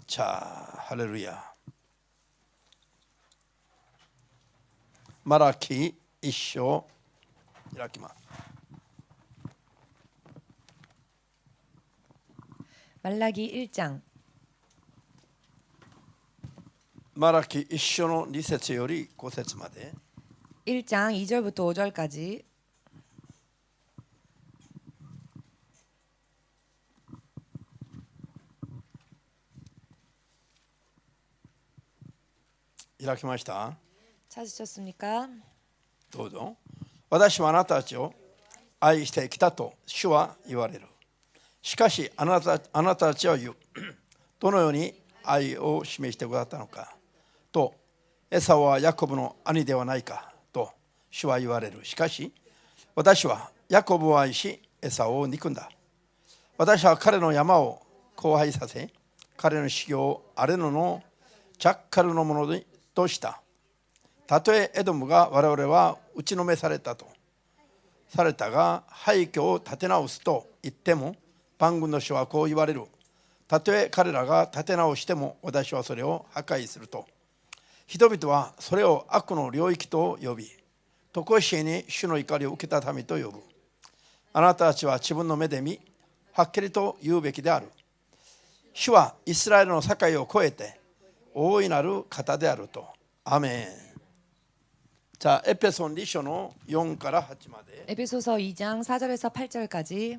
자, 할렐루야. 마라키 1章開きます。 말라기 1장 マラキ1章の2節より5節まで 1장 2절부터 5절까지 開きました。 찾으셨습니까? どうぞ。私はあなたたちを愛してきたと主は言われる。しかしあなたたちは言う。どのように愛を示してくださったのかと、エサウはヤコブの兄ではないかと主は言われる。しかし私はヤコブを愛しエサウを憎んだ。私は彼の山を荒廃させ、彼の修行を荒れ野のジャッカルのものとした。たとえエドムが我々は打ちのめされたが廃墟を建て直すと言っても、万軍の主はこう言われる。たとえ彼らが建て直しても私はそれを破壊すると。人々はそれを悪の領域と呼び、常しえに主の怒りを受けた民と呼ぶ。あなたたちは自分の目で見、はっきりと言うべきである。主はイスラエルの境を越えて大いなる方であると。アメン。자, 에페소 2장の4から8まで 에베소서 2장 4절에서 8절까지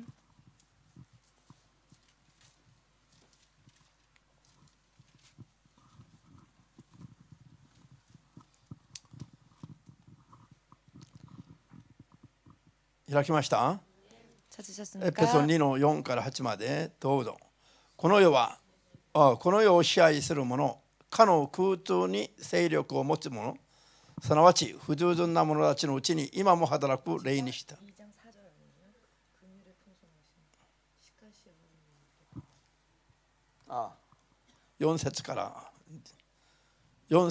開きました。 찾으셨습니까? エペソ2の4から8までどうぞ。この世を支配する者、かの空中に勢力を持つ者、すなわち不従順な者たちのうちに今も働く霊にした。4節から読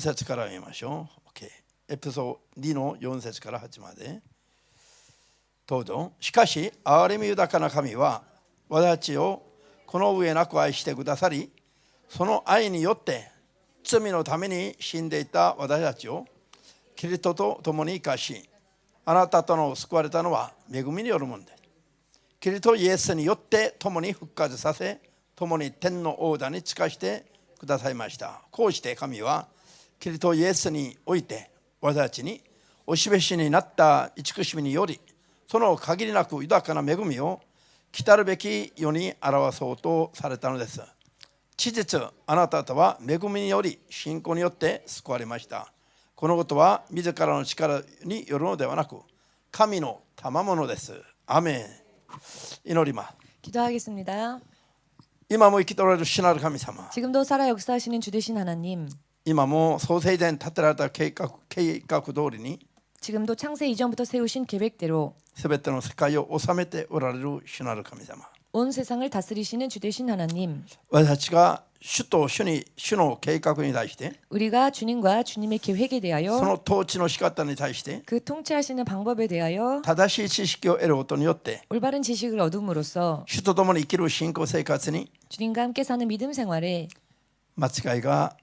みましょう。OK。エペソ2の4節から8まで。どうぞ。しかし憐れみ豊かな神は私たちをこの上なく愛してくださり、その愛によって罪のために死んでいた私たちをキリストと共に生かし、あなたとの救われたのは恵みによるものです。キリストイエスによって共に復活させ、共に天の王座に就かしてくださいました。こうして神はキリストイエスにおいて私たちにお示しになった慈しみにより、その限りなく豊かな恵みを来たるべき世に表そうとされたのです。事実、あなた方は恵みにより信仰によって救われました。このことは自らの力によるのではなく、神の賜物です。アメン。祈ります。 기도하겠습니다. 今も生きとられる主なる神様、 지금도 살아 역사하시는 주 되신 하나님, 今も創世以前に立てられた計画通りに 지금도 창세 이전부터 세우신 계획대로 すべての世界を治めておられる主なる神様、 온 세상을 다스리시는 주 되신 하나님, 私たちが主の計画に対して、 우리가 주님과 주님의 계획에 そ 대하여 の統治の仕方に対して 그 통치하시는 방법에 대하여 正しい知識を得ることによって、 올바른 지식을 얻음으로써 主と共に生きる信仰生活に 주님과 함께 사는 믿음 생활에 間違いが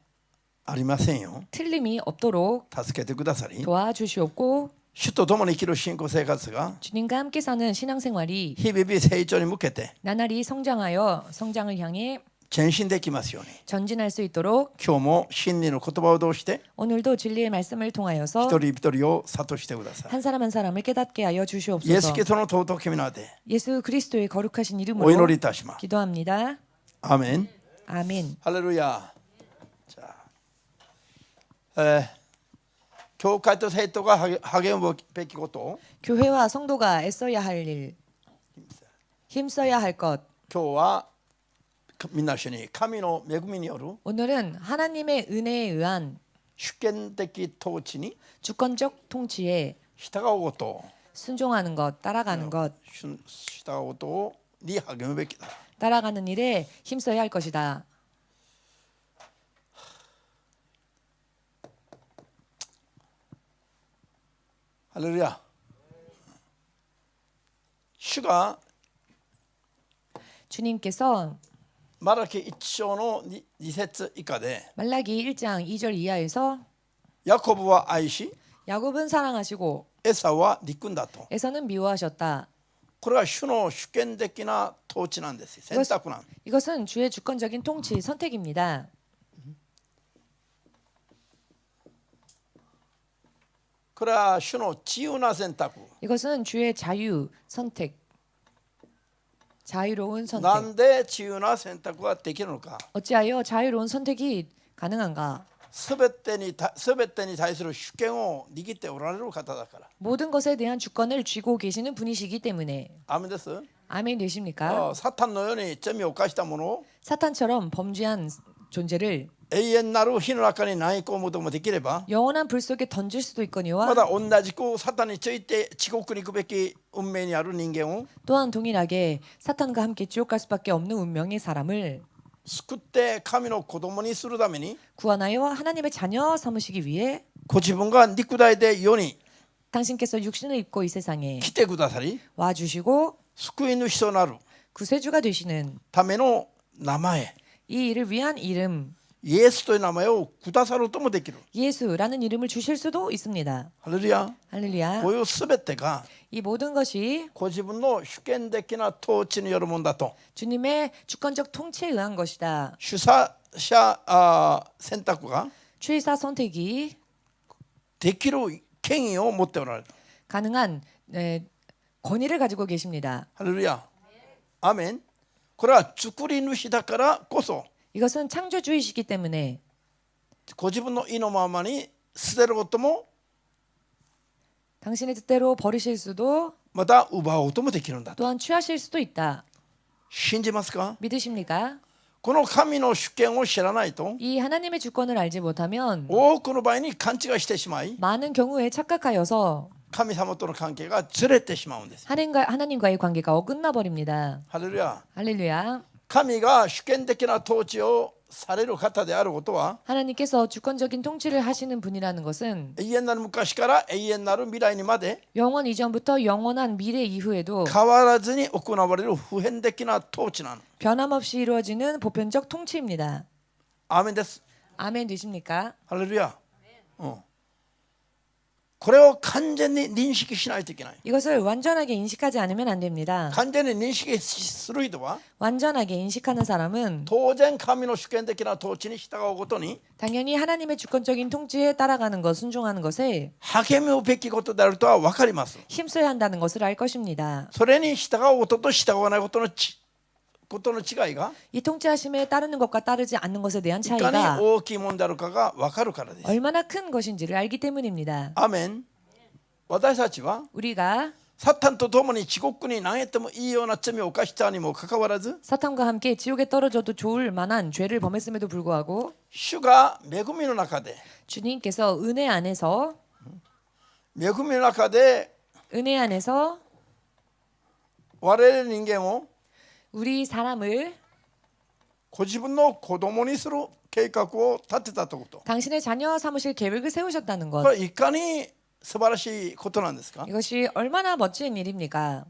ありませんよ。 틀림이 없도록 助けてくださり、 도와주시옵고 主と共に生きる信仰生活が 주님과 함께 사는 신앙생활이 日々成長に向けて 나날이 성장하여 성장을 향해 前進できますように、 전진할 수 있도록 今日も真理の言葉を通して 오늘도 진리의 말씀을 통하여서 一人一人を諭してください。 한 사람 한 사람을 깨닫게 하여 イエス 주시옵소서. キリストの尊き皆で 예수 그리스도의 거룩하신 お 이름으로 祈りいたします。 기도합니다. アーメン。 아멘. ハレルヤ。じゃあ、教会と生徒が励むべきことを 교회와 성도가 애써야 할 일, 힘써야 할 것. 今日はみんな一緒に神の恵みによる 오늘은 하나님의 은혜에 의한 主権的統治に 주권적 통치에 従うことを 순종하는 것, 따라가는 것, 従うことに励むべきだ。 따라가는 일에 힘써야 할 것이다. ハレルヤ。主が 주님께서 マラキ1章の 2節以下で 말라기 1장 2절 이하에서 ヤコブは愛し 야곱은 사랑하시고 エサウは憎んだと。 에서는 미워하셨다. これは主の主権的な統治なんです。選択なん。 이것은 주의 주권적인 통치 선택입니다. これは主の自由な選択。 이것은 주의 자유 선택. 자유로운 な 선택. んで自由な選択ができるのか。 어찌하여 자유로운 선택이 가능한가? すべてに対する主権を握っておられる方だから。 모든 것에 대한 주권을 쥐고 계시는 분이시기 때문에. アーメンです。 아멘 되십니까? サタンのように罪を犯したものを 사탄처럼 범죄한 존재를 永遠なる火の中に投げ込むこともできれば、 영원한 불 속에 던질 수도 ま 있거니와 だ同じくサタンについて地獄に行くべき運命にある人間を 또한 동일하게 사탄과 함께 지옥 갈 수밖에 없는 운명의 사람을 救って神の子供にするために 구원하여 하나님의 자녀 삼으시기 위해 ご自分が肉体で世に 당신께서 육신을 입고 이 세상에 来てくださり 와주시고 救い主となる 구세주가 되시는 ための名前 이 일을 위한 이름 イエスという名前をくださるともできる。 예수라는 이름을 주실 수도 있습니다. ハレルヤ。 할렐루야. こういうすべてが 이 모든 것이 ご自分の主権的な統治によるものだと。 주님의 주권적 통치에 의한 것이다. 主催者選択が 취사 선택이 できる権威を持っておられる。 가능한 권위를 가지고 계십니다. ハレルヤ。アーメン。これは作り主だからこそ 이것은 창조주이시기 때문에 ご自分の意のままに捨てることも 당신의 뜻대로 버리실 수도 また奪おうともできるんだと。 또한 취하실 수도 있다. 信じますか？ 믿으십니까? この神の主権を知らないと 이 하나님의 주권을 알지 못하면 多くの場合に勘違いしてしまい 많은 경우에 착각하여서 神様との関係がずれてしまうんです。 하나님과의 관계가 어긋나 버립니다. ハレルヤ。 할렐루야. 神が主権的な統治をされる方であることは 하나님께서 주권적인 통치를 하시는 분이라는 것은 永遠なる昔から永遠なる未来にまで 영원 이전부터 영원한 미래 이후에도 変わらずに行われる普遍的な統治なの。 변함없이 이루어지는 보편적 통치입니다. アーメンです。 아멘 되십니까? ハレルヤ。これを完全に認識しないといけない。 이것을 완전하게 인식하지 않으면 안 됩니다. 完全に認識する人は 완전하게 인식하는 사람은 当然神の主権的な統治に従うことに 당연히 하나님의 주권적인 통치에 따라가는 것, 순종하는 것에 励むべきことであるとは分かります。 힘써야 한다는 것을 알 것입니다. それに従うことと従わないことの違いが 이 통치하심에 따르는 것과 따르지 않는 것에 대한 いかに 차이가 大きいものであるかが分かるからです。 얼마나 큰 것인지를 알기 때문입니다. アーメン。私たちは 우리가 サタンと共に地獄に投げてもいいような罪を犯したにもかかわらず 사탄과 함께 지옥에 떨어져도 좋을 만한 죄를 범했음에도 불구하고 主が恵みの中で 주님께서 은혜 안에서 恵みの中で 은혜 안에서 我々人間を 우리 사람을 ご自分の子供にする計画を立てたということ。 당신의 자녀 삼으실 계획을 세우셨다는 こ 것. れいかに素晴らしいことなんですか？ 이것이 얼마나 멋진 일입니까?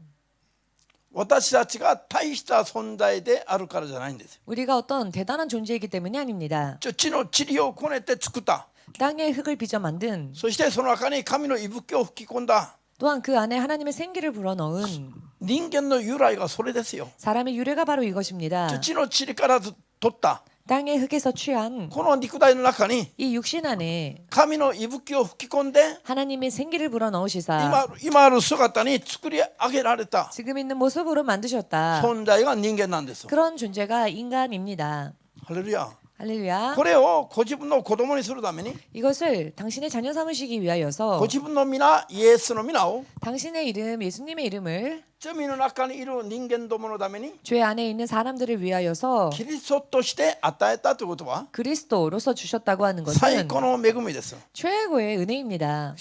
私たちが大した存在であるからじゃないんですよ。 우리가 어떤 대단한 존재이기 때문이 아닙니다. 地の塵をこねて作った。 땅에 흙을 빚어 만든 そしてその中に神の息吹を吹き込んだ。 또한 그 안에 하나님의 생기를 불어넣은 人間の由来がそれですよ。 사람의 유래가 바로 이것입니다. 地の塵から取った 땅의 흙에서 취한 この肉体の中に 이 육신 안에 神の息吹を吹き込んで 하나님의 생기를 불어넣으시사 今ある姿に作り上げられた 지금 있는 모습으로 만드셨다. 存在が人間なんです。 그런 존재가 인간입니다. ハレルヤ。 할렐루야. これをご自分の子供にするために 이것을 당신의 자녀 삼으시기 ご 위하여서 自分の皆イエスの皆を 당신의 이름 예수님의 이름을 罪の中にいる人間どものために 죄 안에 있는 사람들을 위하여서 キリストとして与えたということは 그리스도로서 주셨다고 하는 最 것은 高の恵みです。 최고의 은혜입니다.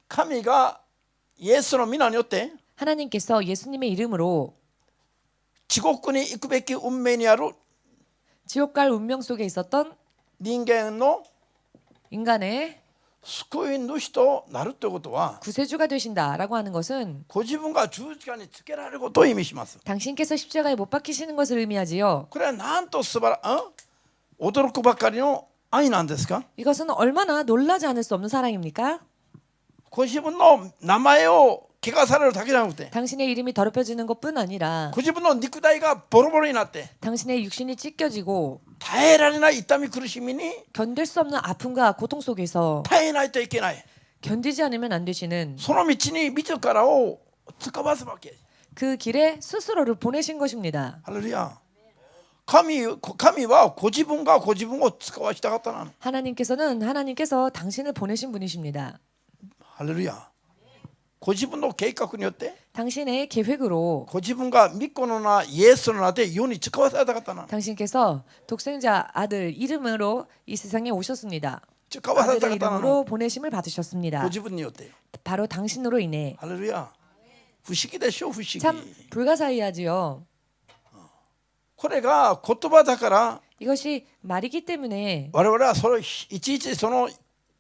神がイエスの皆によって 하나님께서 예수님의 이름으로 地獄に行くべき運命にある 지옥 갈 운명 속에 있었던 人間の 인간의 救い主となるということは 구세주가 되신다라고 하는 것은 ご自分が十字架につけられることを意味します。 당신께서 십자가에 못 박히시는 것을 의미하지요. これはなんと素晴ら驚くばかりの愛なんですか。 이것은 얼마나 놀라지 않을 수 없는 사랑입니까? ご自分の名前を汚されるだけじゃなくて 당신의 이름이 더럽혀지는 것뿐 아니라 ご自分の肉体がボロボロになって 당신의 육신이 찢겨지고 耐えられない痛み苦しみに 견딜 수 없는 아픔과 고통 속에서 耐えないといけない。 견디지 않으면 안 되시는 その道に自らを使わすわけ。 그 길에 스스로를 보내신 것입니다. ハレルヤ。神はご自分がご自分を使わしたかったな。 하나님께서 당신을 보내신 분이십니다. ハレルヤ。ご自分の計画によって 당신의 계획으로 ご自分が御子の名イエスの名で世に使わされたかったな。 당신께서 독생자 아들 이름으로 이 세상에 오셨습니다. 使わされた 아들의 かったな。 이름으로 보내심을 ご 받으셨습니다. 自分によって。 바로 당신으로 인해. ハレルヤ。不思議でしょ、不思議。 참 불가사의하지요. これが言葉だから 이것이 말이기 때문에 我々はそれいちいちその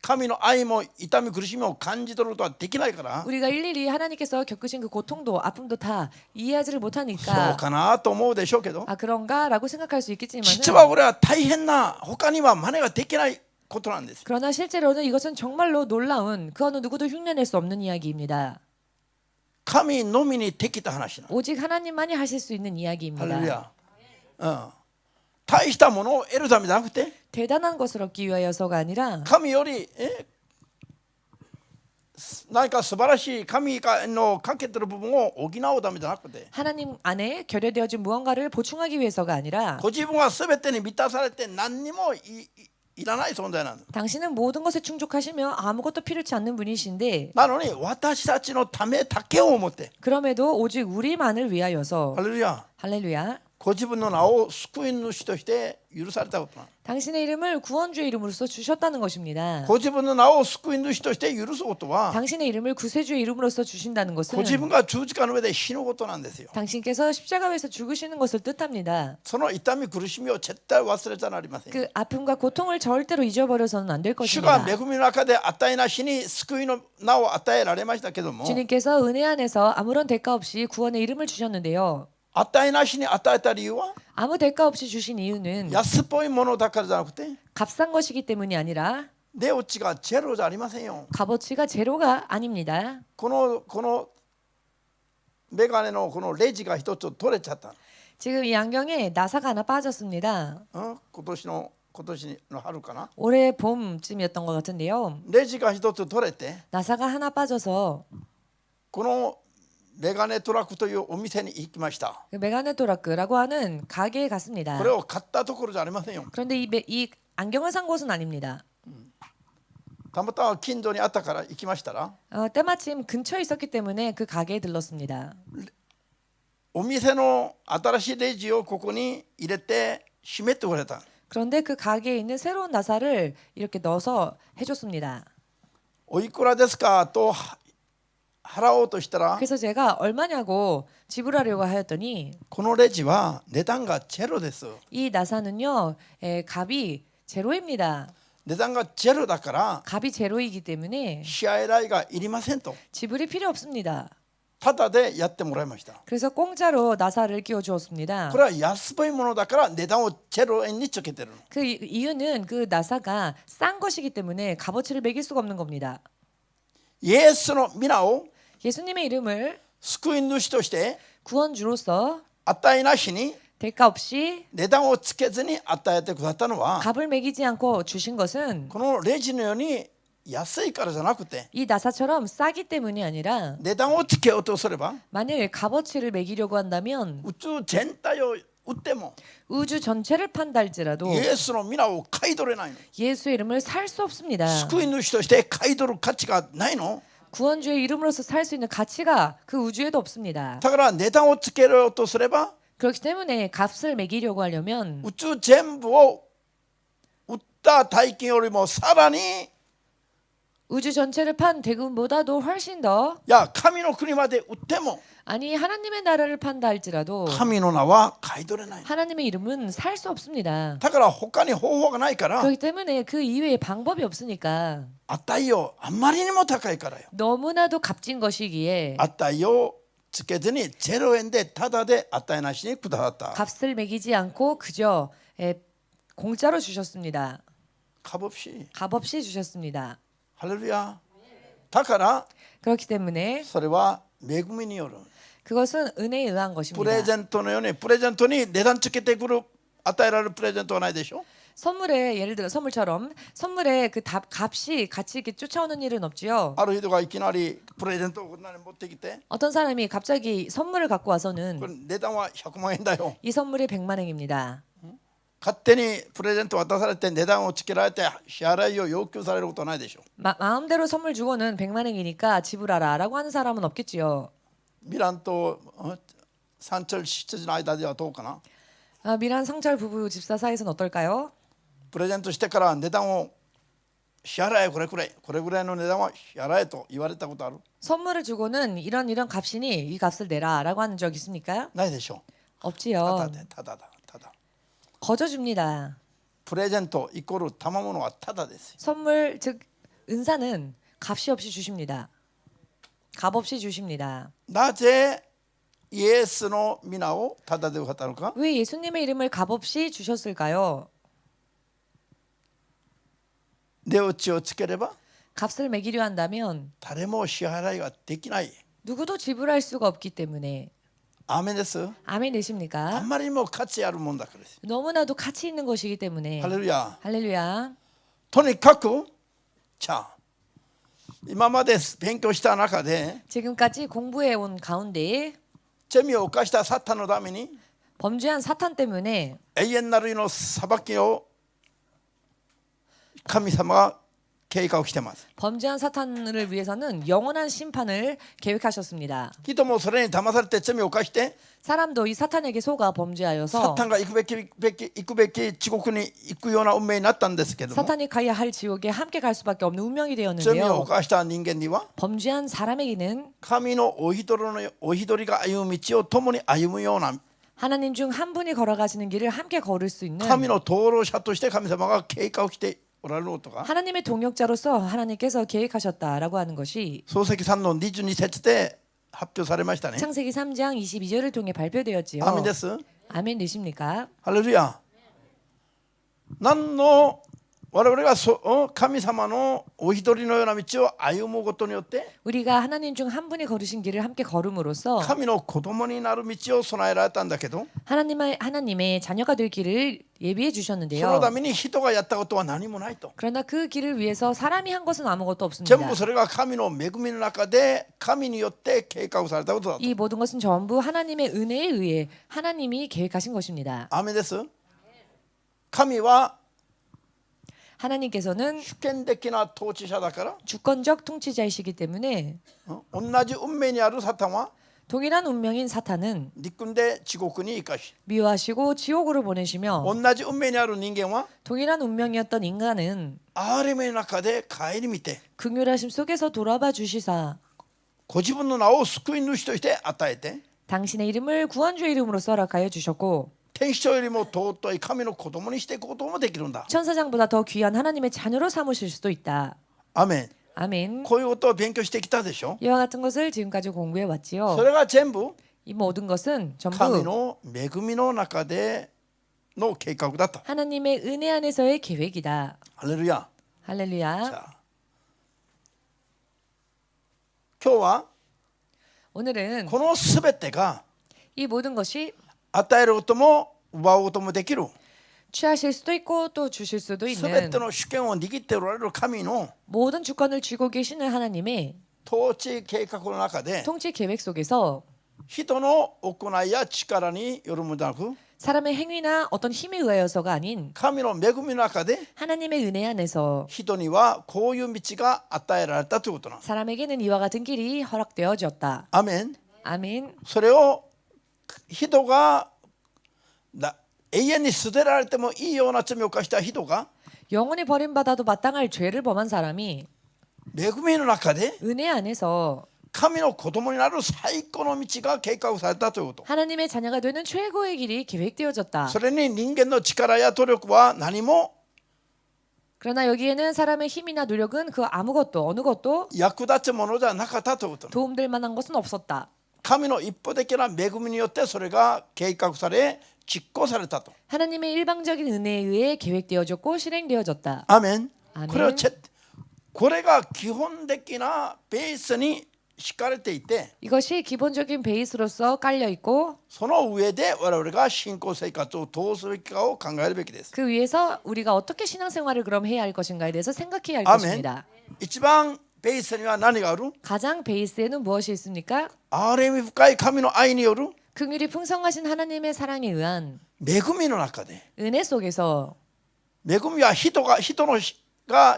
神の愛も痛み苦しみを感じ取ることはできないから 우리가 일일이 하나님께서 겪으신 그 고통도 아픔도 다 이해하지를 そう 못하니까 かなと思うでしょうけど 아 그런가라고 생각할 수 있겠지만 実はこれは大変な他には真似ができないことなんです。 그러나 실제로는 이것은 정말로 놀라운 그 어느 누구도 흉내낼 수 없는 이야기입니다. 神のみにできた話な。 오직 하나님만이 하실 수 있는 이야기입니다. 할렐루야. 大したものを得るためじゃなくて 대단한 것을 얻기 위하여서가 아니라 神より何か素晴らしい神のかけてる部分を補うためじゃなくて 하나님 안에 결여되어진 무언가를 보충하기 위해서가 아니라 ご自分は全てに満たされて何にもいらない存在なんです。 당신은 모든 것에 충족하시며 아무것도 필요치 않는 분이신데 なのに私たちのためだけを思って 그럼에도 오직 우리만을 위하여서 ハレルヤ 할렐루야 ご自分の名を救い主として許されたことな。 당신의 이름을 구원주의 이름으로서 주셨다는 것입니다. ご自分の名を救い主として許すことは 당신의 이름을 구세주의 이름으로서 주신다는 ご 것은 自分が十字架の上で死ぬことなんですよ。 당신께서 십자가에서 죽으시는 것을 뜻합니다. その痛み苦しみを絶対忘れちゃなりません。 그 아픔과 고통을 절대로 잊어버려서는 안 될 主が 것입니다. 恵みの中で与えなしに救いの名を与えられましたけども 주님께서 은혜 안에서 아무런 대가 없이 구원의 이름을 주셨는데요. 与えなしに与えた理由は 아무 대가 없이 주신 이유는 安っぽいものだからじゃなくて 값싼 것이기 때문이 아니라 値打ちがゼロじゃありませんよ。 값어치가 제로가 아닙니다. このメガネのこのレジが一つ取れちゃった。 지금 이 안경에 나사가 하나 빠졌습니다. 今年の春かな。 올해 봄쯤이었던 것 같은데요. レジが一つ取れて 나사가 하나 빠져서 このメガネトラックというお店に行きました。 그 메가네토라크라고 하는 가게에 갔습니다. これを買ったところじゃありませんよ。 그런데 이 안경을 산 곳은 아닙니다. たまたま近所にあったから行きましたら 때마침 근처에 있었기 때문에 그 가게에 들렀습니다. お店の新しいレジをここに入れて閉めてくれた。 그런데 그 가게에 있는 새로운 나사를 이렇게 넣어서 해줬습니다. おいくらですかと払おうとしたら 그래서 제가 얼마냐고 지불하려고 하였더니 このレジは値段がゼロです。 이 나사는요 값이 제로입니다. 値段がゼロだから 값이 제로이기 때문에 支払い代がいりませんと 지불이 필요 없습니다. ただでやってもらいました。 그래서 공짜로 나사를 끼워 주었습니다. これは安っぽいものだから値段をゼロ円につけてるの。 그 이유는 그 나사가 싼 것이기 때문에 값어치를 매길 수가 없는 겁니다. イエスの皆を 예수님의 이름을 救い主として 구원주로서 与えなしに 대가 없이 値段をつけずに与えてくださったのは 값을 매기지 않고 주신 것은 このレジのように安いからじゃなくて 이 나사처럼 싸기 때문이 아니라 値段をつけようとすれば 만일 값어치를 매기려고 한다면 宇宙全体を売っても 우주 전체를 판다 할지라도 イエスの皆を買い取れないの。 예수의 이름을 살 수 없습니다. 救い主として買い取る価値がないの。 구원주의 이름으로서 살 수 있는 가치가 그 우주에도 없습니다. だから値段をつけようとすれば 그렇기 때문에 값을 매기려고 하려면 宇宙全部を売った大金よりもさらに 우주 전체를 판 대금보다도 훨씬 더 いや神の国まで売っても 아니 하나님의 나라를 판다 할지라도 神の名は買い取れない。 하나님의 이름은 살 수 없습니다. だから他に方法がないから 그렇기 때문에 그 이외에 방법이 없으니까 値をあんまりにも高いからよ。 너무나도 값진 것이기에 値をつけずに0円でタダで値なしにくださった。 값을 매기지 않고 그저 공짜로 주셨습니다. 값없이 값없이 주셨습니다. 할렐루야. だから 그렇기 때문에 それは恵みによる 그것은 은혜에 의한 プレ 것입니다. ゼントのようにプレゼントに値段つけてくる与えられるプレゼントはないでしょ。 선물에 예를 들어 선물처럼 선물에 그 값이 같이 이렇게 쫓아오는 일은 없지요. ある人がいきなりプレゼントをこんなに持ってきて 어떤 사람이 갑자기 선물을 갖고 これ 와서는 値段は100万円だよ。 이 선물이 100만 원입니다. 勝手にプレゼント渡されて値段をつけられて支払いを要求されることはないでしょ。 마음대로 선물 주고는 100만 원이니까 지불하라라고 하는 사람은 없겠지요. ミランと三鳥執事の間ではどうかな。 미란 상철 부부 집사 사이에서는 어떨까요? プレゼントしてから値段を支払えこれぐらいの値段は支払えと言われたことある？ 선물을 주고는 이런 값이니 이 값을 내라라고 하는 적 있습니까? ないでしょ。 없지요. ただでただだただ。 거저 줍니다. プレゼントイコール賜物はただです。 선물 즉 은사는 값이 없이 주십니다. 값 없이 주십니다. なぜイエスの皆をただで語るか。 왜 예수님의 이름을 값 없이 주셨을까요? 値打ちをつければ 값을 매기려 한다면 誰も支払いができない。 누구도 지불할 수가 없기 때문에 アーメンです。 아멘 あ 되십니까? んまりにも価値あるもんだからです。 너무나도 가치 있는 것이기 때문에 ハレルヤ。 할렐루야. とにかくじゃあ今まで勉強した中で 지금까지 공부해 온 가운데 罪を犯したサタンのために 범죄한 사탄 때문에 永遠なるの裁きを神様が計画してます。 범죄한 사탄을 위해서는 영원한 심판을 계획하셨습니다. 人もそれに騙されて罪を犯して 사람도 이 사탄에게 속아 サ 범죄하여서 タンが行くべき地獄に行くような運命になったんですけども 사탄이 가야 할 지옥에 함께 갈 수밖에 없는 운명이 罪を 되었는데요. 犯した人間には 범죄한 사람에게는 神のお一人が歩む道を共に歩むような 하나님 중 한 분이 걸어가시는 길을 함께 걸을 수 있는 神の灯籠者として神様が計画しておられることが 하나님의 동역자로서 하나님께서 계획하셨다라고 하는 것이 創世記3の22節で発表されましたね。 창세기 3장 22절을 통해 발표되었지요. アーメンです。 아멘 되십니까? ハレルヤ。何の我々が神様のお一人のような道を歩むことによって 우리가 하나님 중 한 분이 걸으신 길을 함께 걸음으로써 神の子供になる道を備えられたんだけど 하나님의 자녀가 될 길을 예비해 その 주셨는데요. ために人がやったことは何もないと 그러나 그 길을 위해서 사람이 한 것은 아무것도 全 없습니다. 部それが神の恵みの中で神によって計画されたことだと 이 모든 것은 전부 하나님의 은혜에 의해 하나님이 계획하신 것입니다. アーメンです。神は 하나님께서는 主権的な統治者だから 주권적 통치자이시기 때문에 同じ運命にあるサタンは 동일한 운명인 사탄은 憎んで地獄に生かし 미워하시고 지옥으로 보내시며 同じ運命にある人間は 동일한 운명이었던 인간은 憐れみの中で顧みて 긍휼하심 속에서 돌아봐 주시사 ご自分の名を救い主として与えて 당신의 이름을 구원주의 이름으로 써락하여 주셨고 天使長よりも尊い神の子供にしていくこともできるんだ。 천사장보다 더 귀한 하나님의 자녀로 삼으실 수도 있다. アメン。 아멘. こういうことを勉強してきたでしょ。 이와 같은 것을 지금까지 공부해 そ 왔지요. れが全部 이 모든 것은 神 전부 の恵みの中での計画だと。 하나님의 은혜 안에서의 계획이다. ハレルヤ。 할렐루야. さあ今日は 오늘은 このすべてが 이 모든 것이 与えることも奪うこともできる 취하실 수도 있고 또 주실 수도 すべ 있는 ての主権を握っておられる神の 모든 주권을 쥐고 계시는 하나님의 統治計画の中で 통치 계획 속에서 人の行いや力によるものでなく 사람의 행위나 어떤 힘에 의하여서가 아닌 神の恵みの中で 하나님의 은혜 안에서 人にはこういう道が与えられたということなんです。 사람에게는 이와 같은 길이 허락되어졌다. アメン。 아멘. それを人が永遠に捨てられてもいいような罪を犯した人が 영원히 버림받아도 마땅할 죄를 범한 사람이 恵みの中で 은혜 안에서 神の子供になる最高の道が計画されたということ。 하나님의 자녀가 되는 최고의 길이 계획되어졌다. それに人間の力や努力は何も 그러나 여기에는 사람의 힘이나 노력은 그 아무것도 어느 것도 役立つものじゃなかったということ。 도움될 만한 것은 없었다. 神の一方的な恵みによってそれが計画され実行されたと。 하나님의 일방적인 은혜에 의해 계획되어졌고 실행되어졌다. アーメン。 아멘. これが基本的なベースに敷かれていて、 이것이 기본적인 베이스로서 깔려 있고 その上で我々が信仰生活をどうすべきかを考えるべきです。 그 위에서 우리가 어떻게 신앙생활을 그럼 해야 할 것인가에 대해서 생각해야 할 アーメン。 것입니다. 一番ベースには何がある？ 가장 베이스에는 무엇이 있습니까? 憐れみ深い神の愛による 긍휼이 풍성하신 하나님의 사랑에 의한 恵みの中で、 은혜 속에서 恵みは人が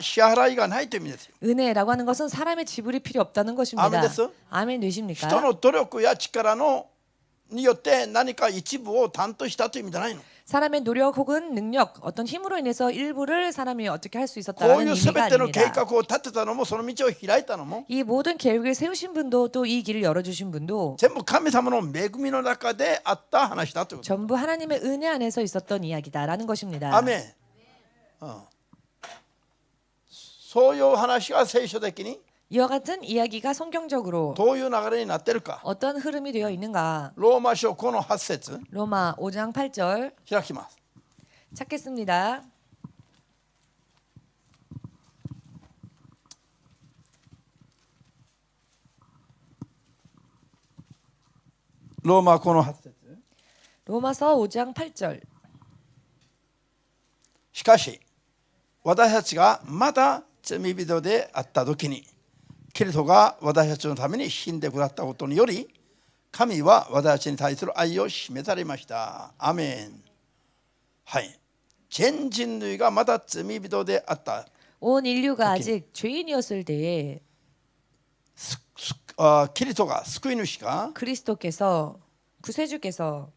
支払いがないという意味ですよ。 은혜라고 하는 것은 사람의 지불이 필요 없다는 것입니다. 아멘 됐어? 아멘 人 되십니까? の努力や力によって何か一部を担当したという意味じゃないの。 사람의 노력 혹은 능력, 어떤 힘으로 인해서 일부를 사람이 어떻게 할 수 こう 있었다는 いう 의미가 全ての計 아닙니다. 画を立てたのもその道を開いたのも 이 모든 계획을 세우신 분도 또 이 길을 열어주신 분도 全部神様の恵みの中であった話だということ。 전부 하나님의 은혜 안에서 있었던 이야기다라는 것입니다. アーメン。そういう話が聖書的に 이와 같은 이야기가 성경적으로 どういう流れになっているか。 어떤 흐름이 되어 있는가? ローマ書5の8節 로마 5장 8절 開きます。 찾겠습니다.ローマ5の8節 로마서 5장 8절 しかし私たちがまだ罪人であった時にキリストが私たちのために死んでくださったことにより神は私たちに対する愛を示されました。アメン。はい。全人類がまだ罪人であった 온 인류가 아직 죄인이었을 때에 キリストが救い主が 그리스도께서 구세주께서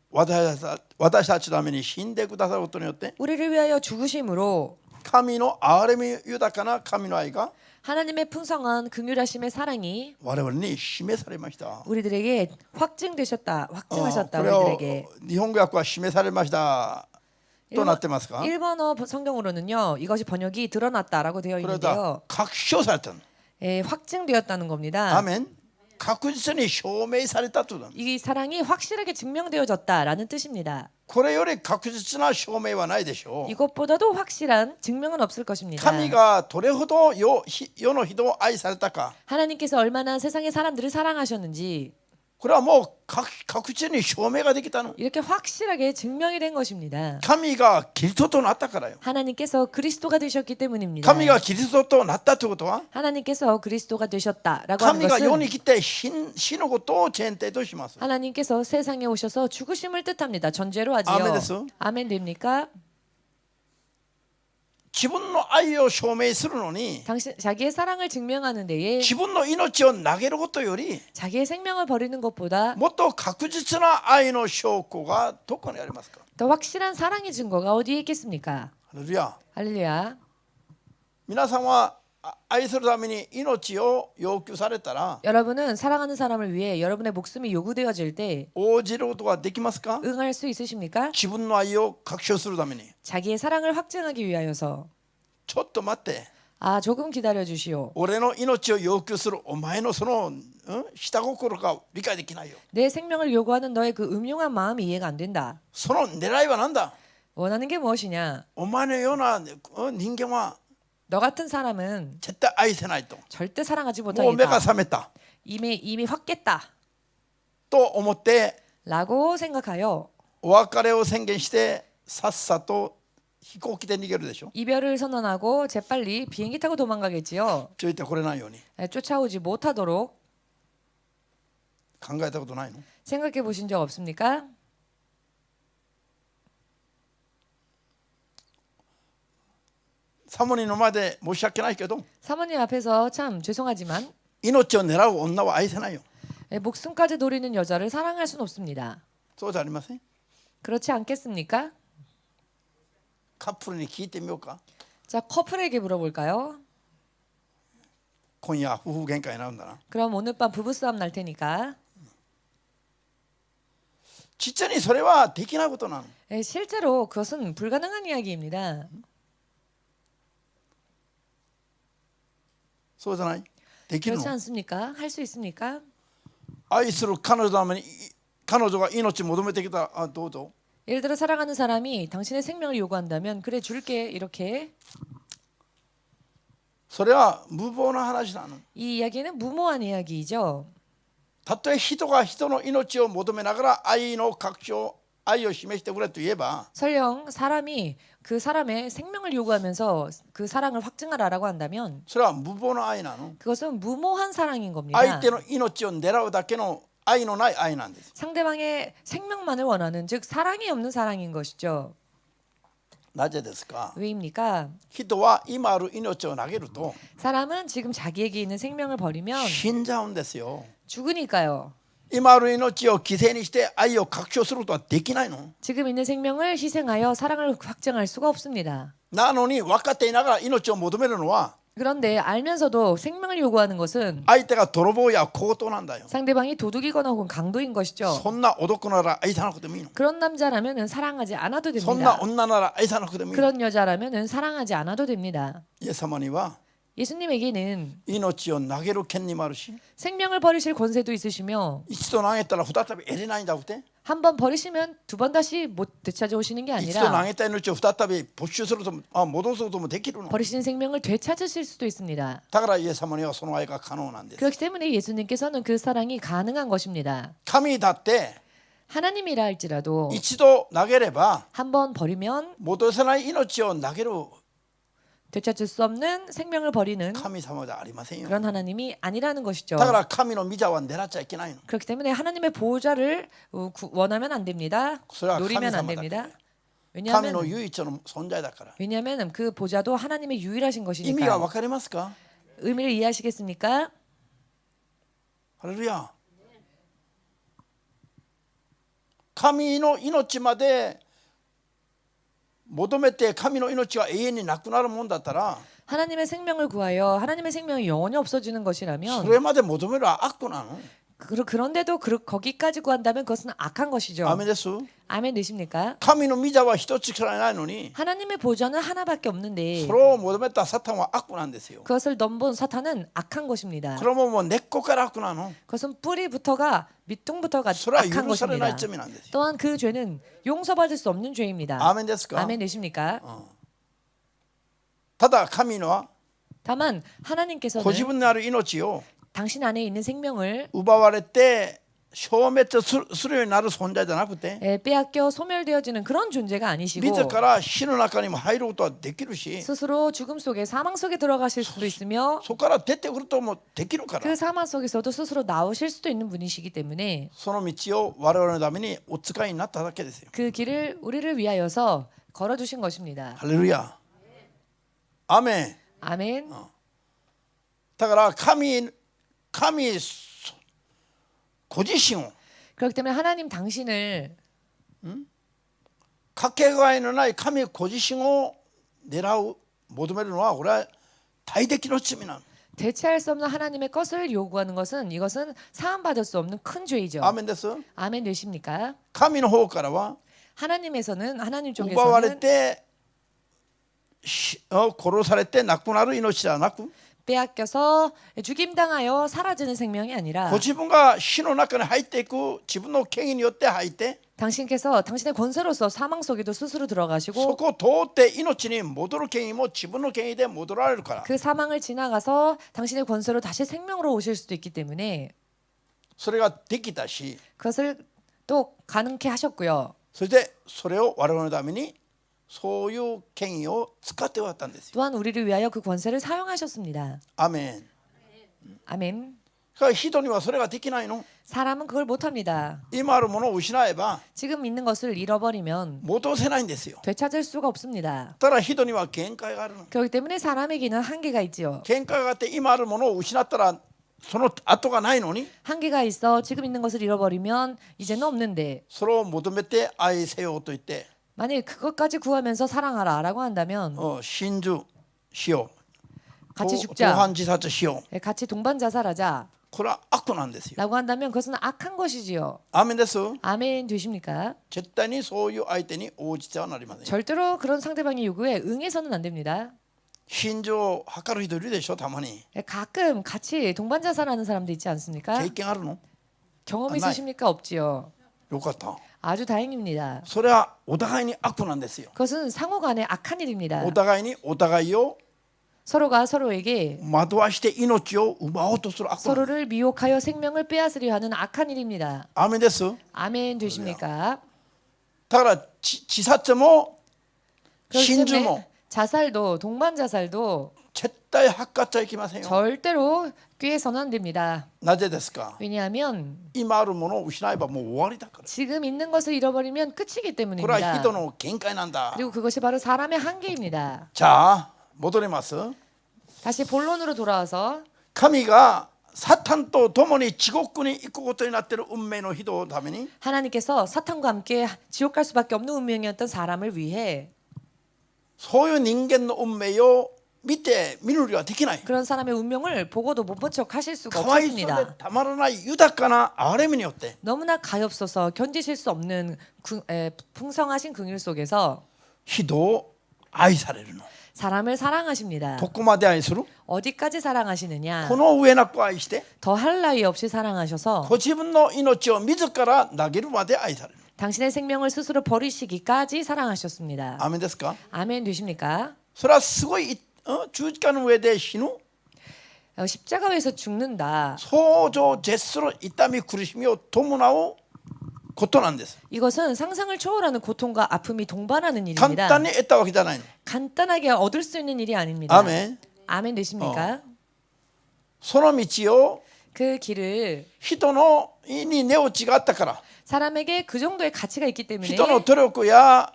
私たちのために死んでくださることによって 우리를 위하여 죽으심으로 神の憐れみ豊かな神の愛が 하나님의 풍성한 긍휼하심의 사랑이 我々に示されました。 우리들에게 확증되셨다, 확증하셨다 これを 우리들에게. 日本語訳は示されましたとなってますか？ 일본어 성경으로는요 이것이 번역이 드러났다라고 되어 これは 있는데요. 確証されたの。 확증되었다는 겁니다. アーメン。確実に証明されたというの。 이 사랑이 확실하게 증명되어졌다라는 뜻입니다. これより確実な証明はないでしょう。 이것보다도 확실한 증명은 없을 것입니다. 神がどれほど世の人を愛されたか、 하나님께서 얼마나 세상의 사람들을 사랑하셨는지 これはもう確実に証明ができたの。 이렇게 확실하게 증명이 된 것입니다. 神がキリストとなったからよ。 하나님께서 그리스도가 되셨기 때문입니다. 神がキリストとなったということは、 하나님께서 그리스도가 되셨다라고 하는 神が世に 것은 来て死のことを前提とします。 하나님께서 세상에 오셔서 죽으심을 뜻합니다. 전제로 하지요. 아멘 됐어? 아멘 됩니까? 自分の愛を証明するのに 자기의 사랑을 증명하는 데에 自分の命を投げることより 자기의 생명을 버리는 것보다 もっと確実な愛の証拠がどこにありますか？ 더 확실한 사랑의 증거가 어디에 있겠습니까? ハレルヤ。 할렐루야. 皆さんは愛するために命を要求されたら 여러분은 사랑하는 사람을 위해 여러분의 목숨이 요구되어질 때 応じることができますか？ 응할 수 있으십니까? 自分の愛を確証するために。 자기의 사랑을 확증하기 위하여서 ちょっと待って、 아 조금 기다려 주시오. 俺の命を要求するお前のその、下心が理解できないよ。 내 생명을 요구하는 너의 그 음흉한 마음이 이해가 안 된다. その狙いは何だ？ 원하는 게 무엇이냐? お前のような人間は 너 같은 사람은 絶対愛せないと。 절대 사랑하지 もう目が 못하겠다. 覚めた 이미 확 깼다. と思って 라고 생각하여 お別れを宣言してさっさと飛行機で逃げるでしょ。 이별을 선언하고 재빨리 비행기 타고 도망가겠지요. ちょいてこれないように 쫓아오지 못하도록 考えたことないの？ 생각해 보신 적 없습니까? サモニーの前で申し訳ないけど 사모님 앞에서 참 죄송하지만 命を狙う女は愛せないよ。 목숨까지 노리는 여자를 사랑할 수는 없습니다. そうじゃありません？ 그렇지 않겠습니까? カップルに聞いてみようか。 자, 커플에게 물어볼까요? 今夜夫婦喧嘩になるんだな。 그럼 오늘 밤 부부싸움 날 테니까. 実にそれはできないことなの。 실제로 그것은 불가능한 이야기입니다. そうじゃない？できる 그렇지 の？ 않습니까? 할 수 있습니까? 愛する彼女のために彼女が命を求めてきたらどうぞ。 예를 들어 사랑하는 사람이 당신의 생명을 요구한다면 그래 줄게 이렇게. それは無謀な話なの。 이 이야기는 무모한 이야기이죠. たとえ人が人の命を求めながら愛の確証、愛を示してくれと言えば 설령 사람이 그 사람의 생명을 요구하면서 그 사랑을 확증하라라고 한다면 それは無謀な愛なの。 그것은 무모한 사랑인 겁니다. 相手の命を狙うだけの愛のない愛なんです。 상대방의 생명만을 원하는 즉 사랑이 없는 사랑인 것이죠. なぜですか？ 왜입니까? 人は今ある命を投げると 사람은 지금 자기에게 있는 생명을 버리면 死んじゃうんですよ。 죽으니까요. 今ある命を犠牲にして愛を確証することはできないの。 지금 있는 생명을 희생하여 사랑을 확증할 수가 없습니다. なのに分かっていながら命を求めるのは 그런데 알면서도 생명을 요구하는 것은 相手が泥棒や強盗なんだよ。 상대방이 도둑이거나 혹은 강도인 것이죠. そんな男なら愛さなくてもいいの。 그런 남자라면 사랑하지 않아도 そんな 됩니다. 女なら愛さなくてもいいの。 그런 여자라면 사랑하지 않아도 됩니다. イエス様には 예수님에게는 命を投げる権利もあるし 생명을 버리실 권세도 있으시며 一度投げたら再び得れないんだって。 한 번 버리시면 두 번 다시 못 되찾아오시는 게 一度投 아니라 げた命を再び没収するとも戻すこともできるの。 버리신 생명을 되찾으실 수도 있습니다. だからイエス様にはその愛が可能なんです。 그렇기 때문에 예수님께서는 그 사랑이 가능한 것입니다. 神だって 하나님이라 할지라도 一度投げれば 한 번 버리면 戻せない命を投げる 되찾을 수 없는 생명을 버리는 神様ではありませんよ。 그런 하나님이 아니라는 것이죠. だから神の御座は狙っちゃいけないの。 그렇기 때문에 하나님의 보호자를 원하면 안 됩니다. それは神 노리면 안 様だから 됩니다. 。神の 왜냐하면 唯一の存在だから。 왜냐하면 그 보좌도 하나님의 유일하신 意味が 것이니까. 分かりますか？ 의미를 이해하시겠습니까? ハレルヤ。神の命まで求めて神の命が永遠になくなるもんだったら 하나님의 생명을 구하여 하나님의 생명이 영원히 없어지는 そ 것이라면 れまで求めるは悪なの。 그런데도 거기까지 구한다면 그것은 악한 것이죠. アメです。 아멘 되십니까? 神の御座は一つしかないのに 하나님의 보좌는 하나밖에 없는데 それを求めたサタンは悪なんですよ。 그것을 넘본 사탄은 악한 것입니다. これももう根っこから悪なの。 그것은 뿌리부터가 밑둥부터가 それは 악한 許されない 것입니다. 罪なんですよ。 또한 그 죄는 용서받을 수 없는 죄입니다. アーメンですか？ 아멘 되십니까? ただ神のは 다만 하나님께서는 ご自分のある命を 당신 안에 있는 생명을 奪われて消滅するようになる存在じゃなくて 빼앗겨 소멸되어지는 그런 존재가 아니시고 自ら死の中にも入ることはできるし 스스로 죽음 속에 사망 속에 들어가실 수도 있으며 そこから出てくることもできるから 그 사망 속에서도 스스로 나오실 수도 있는 분이시기 때문에 その道を我々のためにお使いになっただけですよ。 그 길을 우리를 위하여서 걸어주신 것입니다. ハレルヤ。アーメン。 아멘. だから神ご自身を 그렇기 때문에 하나님 당신을 かけがえのない神ご自身を狙う求めるのはこれは大敵の罪なの。 대체할 수 없는 하나님의 것을 요구하는 것은 이것은 사함받을 수 없는 큰 죄이죠. アーメンです。 아멘 되십니까? 神の方からは 하나님에서는 하나님 奪われ 쪽에서는 て殺されて亡くなる命ではなく 빼앗겨서 죽임당하여 사라지는 생명이 아니라 ご自分が死の中に入っていく自分の権威によって入って 당신께서 당신의 권세로서 사망 속에도 스스로 そ 들어가시고 こを通って命に戻る権威も自分の権威で戻られるから 그 사망을 지나가서 당신의 권세로 다시 생명으로 오실 수도 있기 때문에 それができたし 그것을 또 가능케 하셨고요. そしてそれを我々のためにそういう権威を使っておったんですよ。 또한 우리를 위하여 그 권세를 사용하셨습니다. アメン。 아멘. だから人にはそれができないの。 사람은 그걸 못합니다. 今あるものを失えば 지금 있는 것을 잃어버리면 戻せないんですよ。 되찾을 수가 없습니다. だから人には限界があるの。 그렇기 때문에 사람에게는 한계가 있지요. 限界があって今あるものを失ったらその後がないのに 한계가 있어 지금 있는 것을 잃어버리면 이제는 없는데 それを求めて愛せようと言って 만일 그것까지 구하면서 사랑하라라고 한다면 真珠しよ 같이 죽자. 同伴自殺しよう 예, 같이 동반 자살하자. これは悪なんですよ 라고 한다면 그것은 악한 것이지요. アーメンです 아멘 되십니까? 絶対にそういう相手に応じてはなりません 절대로 그런 상대방의 요구에 응해서는 안 됩니다. 心情を測る人いるでしょたまに 예, 가끔 같이 동반 자살하는 사람도 있지 않습니까? 経験あるの 경험 아, 있으십니까? 없지요. よかった 아주 다행입니다. それはお互いに悪なんですよ 그것은 상호간에 악한 일입니다. お互いにお互いを 서로가 서로에게 惑わして命を奪おうとする悪なんです 서로를 미혹하여 생명을 빼앗으려 하는 악한 일입니다. アーメンです 아멘 되십니까? だから自殺も 그렇기 心中 때문에 も 자살도 동반 자살도 絶対はっかっちゃいけませんよ 절대로 꾀해서는 안 됩니다. なぜですか 왜냐하면 今あるものを失えばもう終わりだから 지금 있는 것을 잃어버리면 끝이기 これは 때문입니다. 人の限界なんだ 그리고 그것이 바로 사람의 한계입니다. じゃあ戻ります 다시 본론으로 돌아와서 神がサタンと共に地獄に行くことになっている運命の人のために 하나님께서 사탄과 함께 지옥 갈 수밖에 없는 운명이었던 사람을 위해 そういう人間の運命を見て見るにはできない 그런 사람의 운명을 보고도 못 본 척 하실 수가 かわいそうで 없었습니다. たまらない豊かな憐れみによって 너무나 가엾어서 견디실 수 없는 풍성하신 긍휼 속에서 人を愛されるの 사람을 사랑하십니다. どこまで愛する 어디까지 사랑하시느냐? この上なく愛して 더할 나위 없이 사랑하셔서 ご自分の命を自ら投げるまで愛される 당신의 생명을 스스로 버리시기까지 사랑하셨습니다. アーメンですか 아멘 되십니까? それはすごい十字架の上で死ぬ 십자가 위에서 죽는다. 想像を絶する痛み苦しみを伴うことなんです 이것은 상상을 초월하는 고통과 아픔이 동반하는 簡 일입니다. 単に得たわけじゃないの 간단하게 얻을 수 있는 일이 아닙니다. アーメン 아멘 되십니까? その道を 그 길을 人のに値打ちがあったから 사람에게 그 정도의 가치가 있기 때문에 人の努力や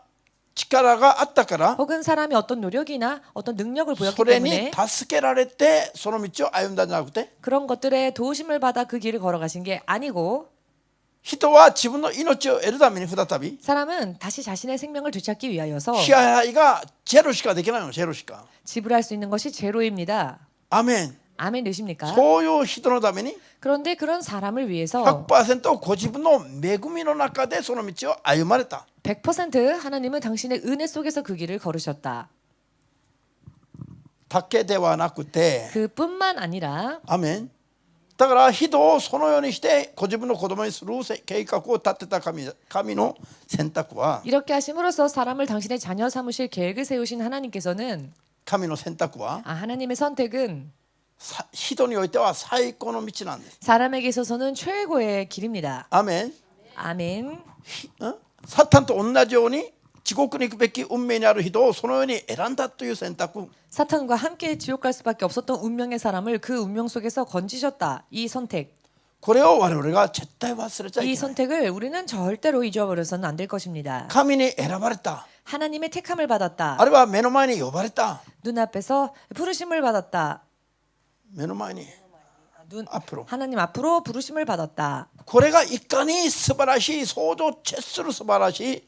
力があったから 혹은 사람이 어떤 노력이나 어떤 능력을 보였기 それに 때문에 助けられてその道を歩んだんじゃなくて 그런 것들에 도우심을 받아 그 길을 걸어가신 게 아니고 人は自分の命を得るために再び 사람은 다시 자신의 생명을 되찾기 위하여서 支配がゼロしかできないのゼロしか 지불할 수 있는 것이 제로입니다. アメン 아멘 되십니까? そういう人のために 그런데 그런 사람을 위해서 100% ご自分の恵みの中でその道を歩まれた 100% 하나님은 당신의 은혜 속에서 그 길을 걸으셨다. だけではなくて 그뿐만 아니라 アメンだから人をそのようにしてご自分の子供にする計画を立てた神の選択は 이렇게 하심으로써 사람을 당신의 자녀 삼으실 계획을 세우신 하나님께서는 神の選択は 하나님의 선택은 人においては最高の道なんです 사람에게 있어서는 최고의 길입니다. アメン 아멘. サタンと同じように地獄に行くべき運命にある人をそのように選んだという選択 사탄과 함께 지옥 갈 수밖에 없었던 운명의 사람을 그 운명 속에서 건지셨다. 이 선택. これを我々が絶対忘れちゃい 이 けない 선택을 우리는 절대로 잊어버려서는 안 될 것입니다. 神に選ばれた 하나님의 택함을 받았다. あるいは目の前に呼ばれた 눈앞에서 부르심을 받았다. 目の前に 앞으로 하나님 앞으로 부르심을 받았다. これがいかに素晴らしい想像を絶する素晴らしい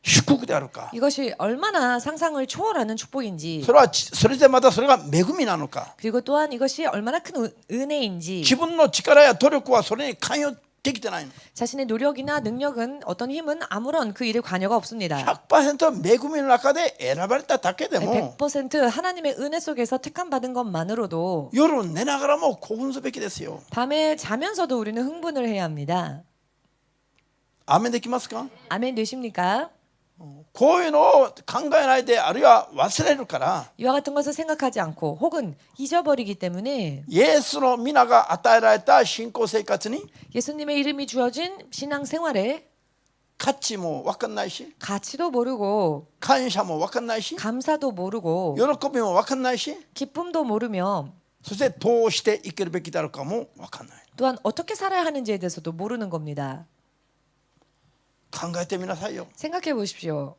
祝福であるか 이것이 얼마나 상상을 초월하는 축복인지 それはそれでまたそれが恵みなのか 그리고 또한 이것이 얼마나 큰 은혜인지 自分の力や努力はそれに関与できてないの 자신의 노력이나 능력은 어떤 힘은 아무런 그 일에 관여가 없습니다. 100%恵みの中で選ばれただけでも 100% 하나님의 은혜 속에서 택함 받은 것만으로도 夜寝ながらも興奮すべきですよ 밤에 자면서도 우리는 흥분을 해야 합니다. アーメンできますか 아멘 되십니까? こういうのを考えないであるいは忘れるから 이와 같은 것을 생각하지 않고 혹은 잊어버리기 때문에 イエスの皆が与えられた信仰生活に 예수님의 이름이 주어진 신앙 생활에 価値も分かんないし 가치도 모르고 感謝も分かんないし 감사도 모르고 喜びも分かんないし 기쁨도 모르며 そしてどうして生きるべきだろうかも分かんない 또한 어떻게 살아야 하는지에 대해서도 모르는 겁니다. 考えてみなさいよ 생각해 보십시오.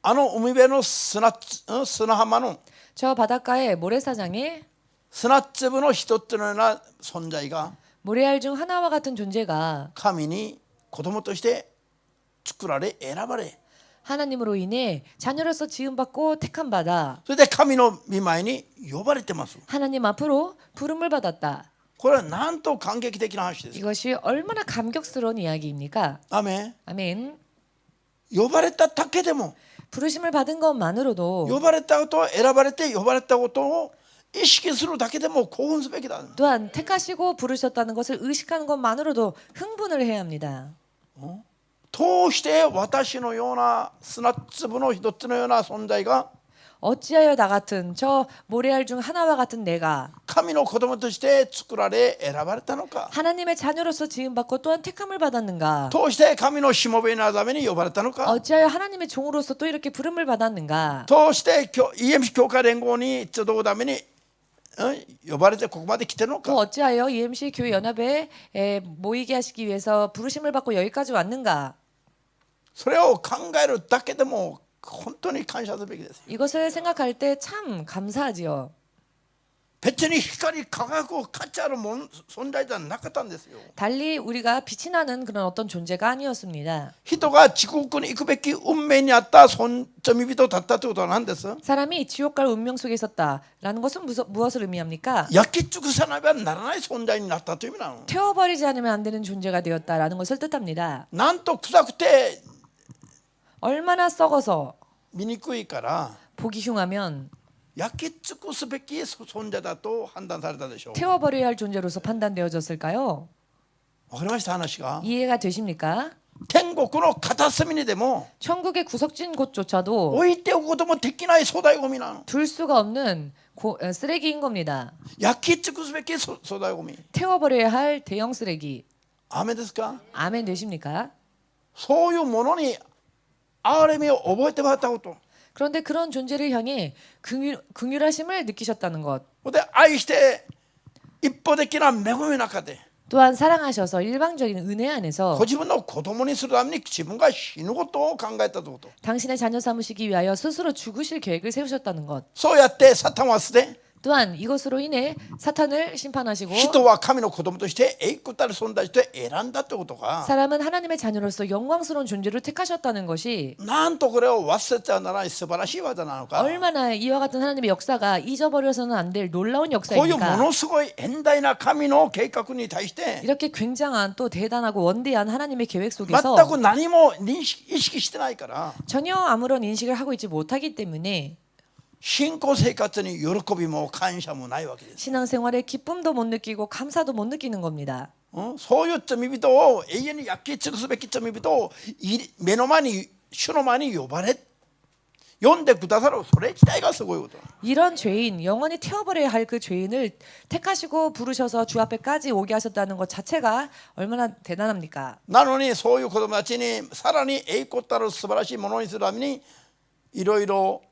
あの海辺の砂浜の 저 바닷가의 모래사장에 砂粒の一つのような存在が 모래알 중 하나와 같은 존재가 神に子供として作られ選ばれ 하나님으로 인해 자녀로서 지음받고 택함받아 それで神の御前に呼ばれてます。 하나님 앞으로 부름을 받았다. これはなんと感激的な話です。 이것이 얼마나 감격스러운 이야기입니까? アメン。 아멘. 呼ばれただけでも、 부르심을 받은 것만으로도 呼ばれたことを選ばれて呼ばれたことを意識するだけでも興奮すべきだ。 또한 택하시고 부르셨다는 것을 의식하는 것만으로도 흥분을 해야 합니다. どうして私のような砂粒の一つのような存在が 어찌하여 나 같은 저 모래알 중 하나와 같은 내가 神の子供として作られ選ばれたのか。 하나님의 자녀로서 지음받고 또한 택함을 받았는가? どうして神のしもべになるために呼ばれたのか。 어찌하여 하나님의 종으로서 또 이렇게 부름을 받았는가? どうして EMC 教会連合に集うために呼ばれてここまで来てるの 또 か。 어찌하여 EMC 교회 연합에 모이게 하시기 위해서 부르심을 받고 여기까지 왔는가? それを考えるだけでも本当に感謝すべきです。 이것을 생각할 때 참 감사하지요. 別に光り輝く価値ある存在じゃなかったんですよ。 달리 우리가 빛이 나는 그런 어떤 존재가 아니었습니다. 人が地獄に行くべき運命にあった罪人だったということは何です。 사람이 지옥 갈 운명 속에 있었다라는 것은 무엇을 의미합니까? 焼き尽くさなければならない存在になったという意味なの。 태워버리지 않으면 안 되는 존재가 되었다라는 것을 뜻합니다. なんと臭くて 얼마나 썩어서 醜いから 보기 흉하면 焼き尽くすべき存在だと判断されたでしょう。 태워버려야 할 존재로서 판단되어졌을까요? わかりました話が。 이해가 되십니까? 天国の片隅にでも 천국의 구석진 곳조차도 置いておくこともできない粗大ゴミなの。 둘 수가 없는 쓰레기인 겁니다. 焼き尽くすべき粗大ゴミ。 태워버려야 할 대형 쓰레기. アメですか。 아멘 되십니까? そういうものに憐れみを覚えてもらったこと。 그런데 그런 존재를 향해 긍휼하심을 느끼셨다는 것. で愛して一方的な恵みの中で 또한 사랑하셔서 일방적인 은혜 안에서 ご自分の子供にするために自分が死ぬことを考えたということ。 당신의 자녀 삼으시기 위하여 스스로 죽으실 계획을 세우셨다는 것. そうやってサタンはすで 또한 이것으로 인해 사탄을 심판하시고 人は神の子供として栄光たる存在として選んだということが 사람은 하나님의 자녀로서 영광스러운 존재를 택하셨다는 것이 なんとこれを忘れてはならない素晴らしい技なのか。 얼마나 이와 같은 하나님의 역사가 잊어버려서는 안 될 놀라운 こういうも 역사입니까? のすごい遠大な神の計画に対して 이렇게 굉장한 또 대단하고 원대한 하나님의 계획 全 속에서 く何も意識してないから 전혀 아무런 인식을 하고 있지 못하기 때문에 信仰生活に喜びも感謝もないわけです。 신앙생활에 기쁨도 못 느끼고 감사도 못 느끼는 겁니다. そういう罪人を永遠に焼き尽くすべき罪人を目の前に主の前に呼んでくださる、それ自体がすごいこと。 이런 죄인, 영원히 태워버려야 할 그 죄인을 택하시고 부르셔서 주 앞에까지 오게 하셨다는 것 자체가 얼마나 대단합니까? なのにそういう子供たちにさらに栄光たる素晴らしいものにするためにいろいろ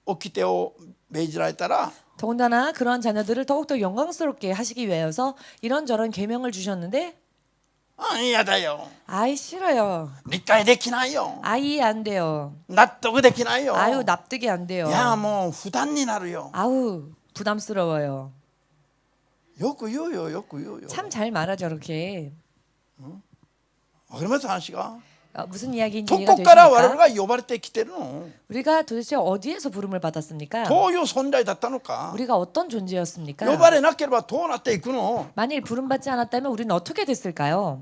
掟を命じられたら 더군다나 그러한 자녀들을 더욱더 영광스럽게 하시기 위하여서 이런저런 계명을 주셨는데 嫌だよ、 아이 싫어요. 理解できないよ、 아이 안 돼요. 納得できないよ、 아유 납득이 안 돼요. いやもう負担になるよ。 아우 부담스러워요. よく言うよ、よく言うよ。 참 잘 말하죠 이렇게. わかります話が。 무슨 이야기인지 ど 이해가 こから我々 되십니까? が呼ばれてきてるの。 우리가 도대체 어디에서 부름을 받았습니까? どういう存在だったのか。 우리가 어떤 존재였습니까? 呼ばれなければどうなっていくの。 만일 부름받지 않았다면 우리는 어떻게 됐을까요?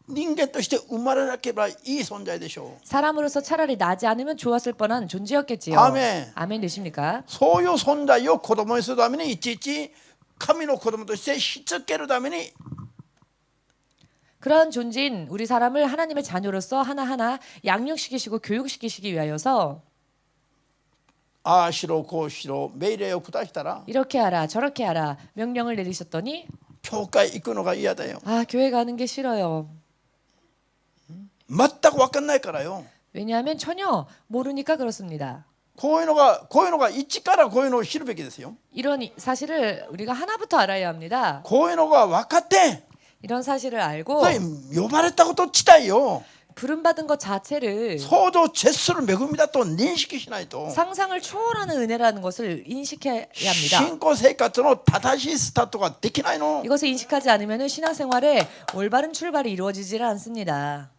人間として生まれなければいい存在でしょう。 사람으로서 차라리 나지 않으면 좋았을 뻔한 존재였겠지요. 아멘. 아멘 되십니까? そういう存在を子供にするためにいちいち神の子供としてしつけるために 그런 존재인 우리 사람을 하나님의 자녀로서 하나하나 양육시키시고 교육시키시기 위하여서 ああしろこうしろ命令を下したら 이렇게 하라 저렇게 하라 명령을 내리셨더니 教会行くのが嫌だよ。 아 교회 가는 게 싫어요. 全く分かんないからよ。 왜냐하면 전혀 모르니까 그렇습니다. こういうのが一からこういうのを知るべきですよ。 이런 사실을 우리가 하나부터 알아야 합니다. こういうのが分かって 이런 사실을 알고 それ呼ばれたこと自体よ 부름받은 것 자체를 想像を絶する恵みだと認識しないと 상상을 초월하는 은혜라는 것을 인식해야 합니다. 信仰生活の正しいスタートができないの。 이것을 인식하지 않으면 신앙생활에 올바른 출발이 이루어지질 않습니다.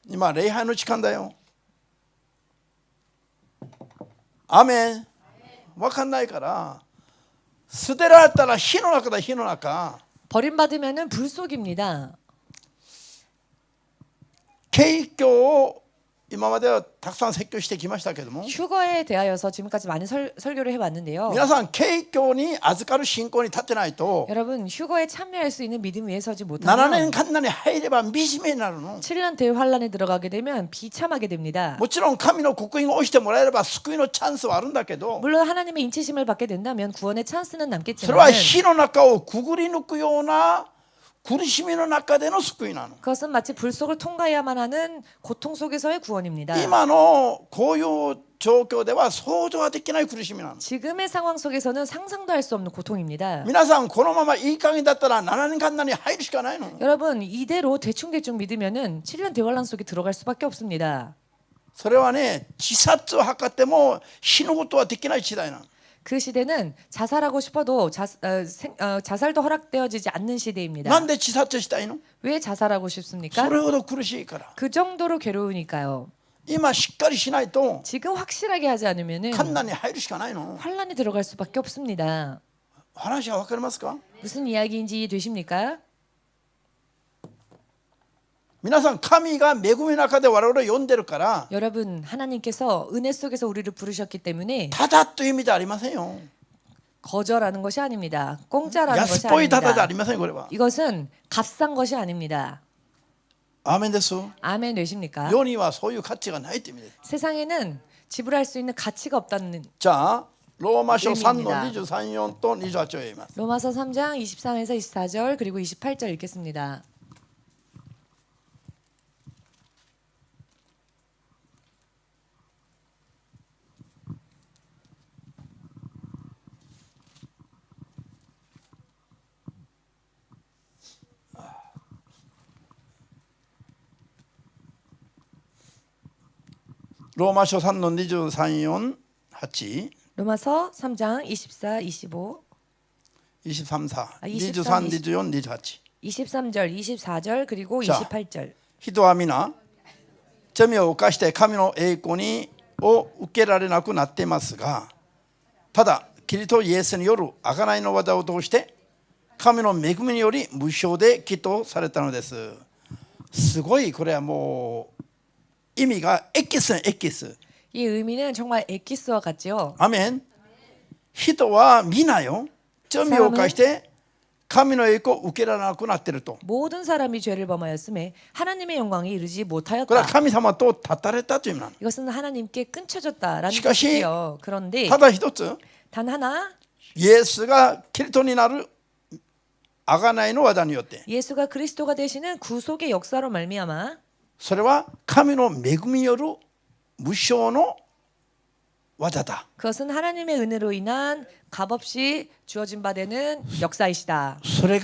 今礼拝の時間だよ。アメン。わかんないから捨てられたら火の中だ、火の中。 버림받으면은 불 속입니다. 景況を今まではたくさん説教してきましたけども、 휴거에 대하여서 지금까지 많은 설교를 해왔는데요. 皆さん景況に預かる信仰に立ってないと 여러분 휴거에 참여할 수 있는 믿음 위에 서지 7 못하면 年間なに入れば惨めになるの。 7년 대환란에 들어가게 되면 비참하게 됩니다. もちろん神の刻印を押してもらえれば救いのチャンスはあるんだけど、 물론 하나님의 인치심을 받게 된다면 구원의 찬스는 それは 남겠지만 火の中をくぐり抜くような苦しみの中での救いなの。 그것은 마치 불 속을 통과해야만 하는 고통 속에서의 구원입니다. 今のこういう状況では想像はできない苦しみなの。 지금의 상황 속에서는 상상도 할 수 없는 고통입니다. 皆さんこのままいい加減だったら7年間なに入るしかないの。 여러분 이대로 대충대충 믿으면은 7년 대환란 속에 들어갈 수밖에 없습니다. それはね、自殺を図っても死ぬことはできない時代なの。 그 시대는 자살하고 싶어도 자살도 허락되어지지 않는 시대입니다. なんで自殺したいの？ 왜 자살하고 싶습니까? それほど苦しいから。 그 정도로 괴로우니까요. 今しっかりしないと 지금 확실하게 하지 않으면은 困難に入るしかないの。 환란에 들어갈 수밖에 없습니다. 話は分かりますか？ 무슨 이야기인지 이해되십니까? 皆さん神が恵みの中で我々を呼んでるから 여러분 하나님께서 은혜 속에서 우리를 부르셨기 때문에 ただという意味ではありませんよ。 거저라는 것이 아닙니다. 공짜라는 安 것이 っぽいただではあ 아닙니다. りませんこれは。 이것은 값싼 것이 아닙니다. アーメンです。 아멘 되십니까? 世にはそういう価値がないという意味です。 세상에는 지불할 수 있는 가치가 없다는 じゃあローマ書3の 의미입니다. 23、4と28を読みます。 로마서 3장 23에서 24절 그리고 28절 읽겠습니다. 로마서3の23、4、8、 로마서 3장 24, 25, 23、4、 23 23、24、28。 23절, 24절 그리고 자. 28절. 人は皆罪を犯して神の栄光にを受けられなくなっていますが、ただキリストイエスによる贖いの技を通して神の恵みにより無償で義とされたのです。すごいこれはもう意味がエキスね、エキス。 이 의미는 정말 엑기스와 같지요. アメン。人は皆よ、罪を犯して神の栄光を受けられなくなっていると。 모든 사람이 죄를 범하였음에 하나님의 영광에 이르지 これは 못하였다. 神様と断たれたという意味なの。 이것은 하나님께 끊쳐졌다라는 시카시. 뜻이요. 그런데 ただ一つ、 단 하나 イエスがキリストになる贖いの技によって、 예수가 그리스도가 되시는 구속의 역사로 말미암아 それは神の恵みによる無償の技だ。 그것은 하나님의 은혜로 인한 값없이 주어진 바 되는 역사이시다. それ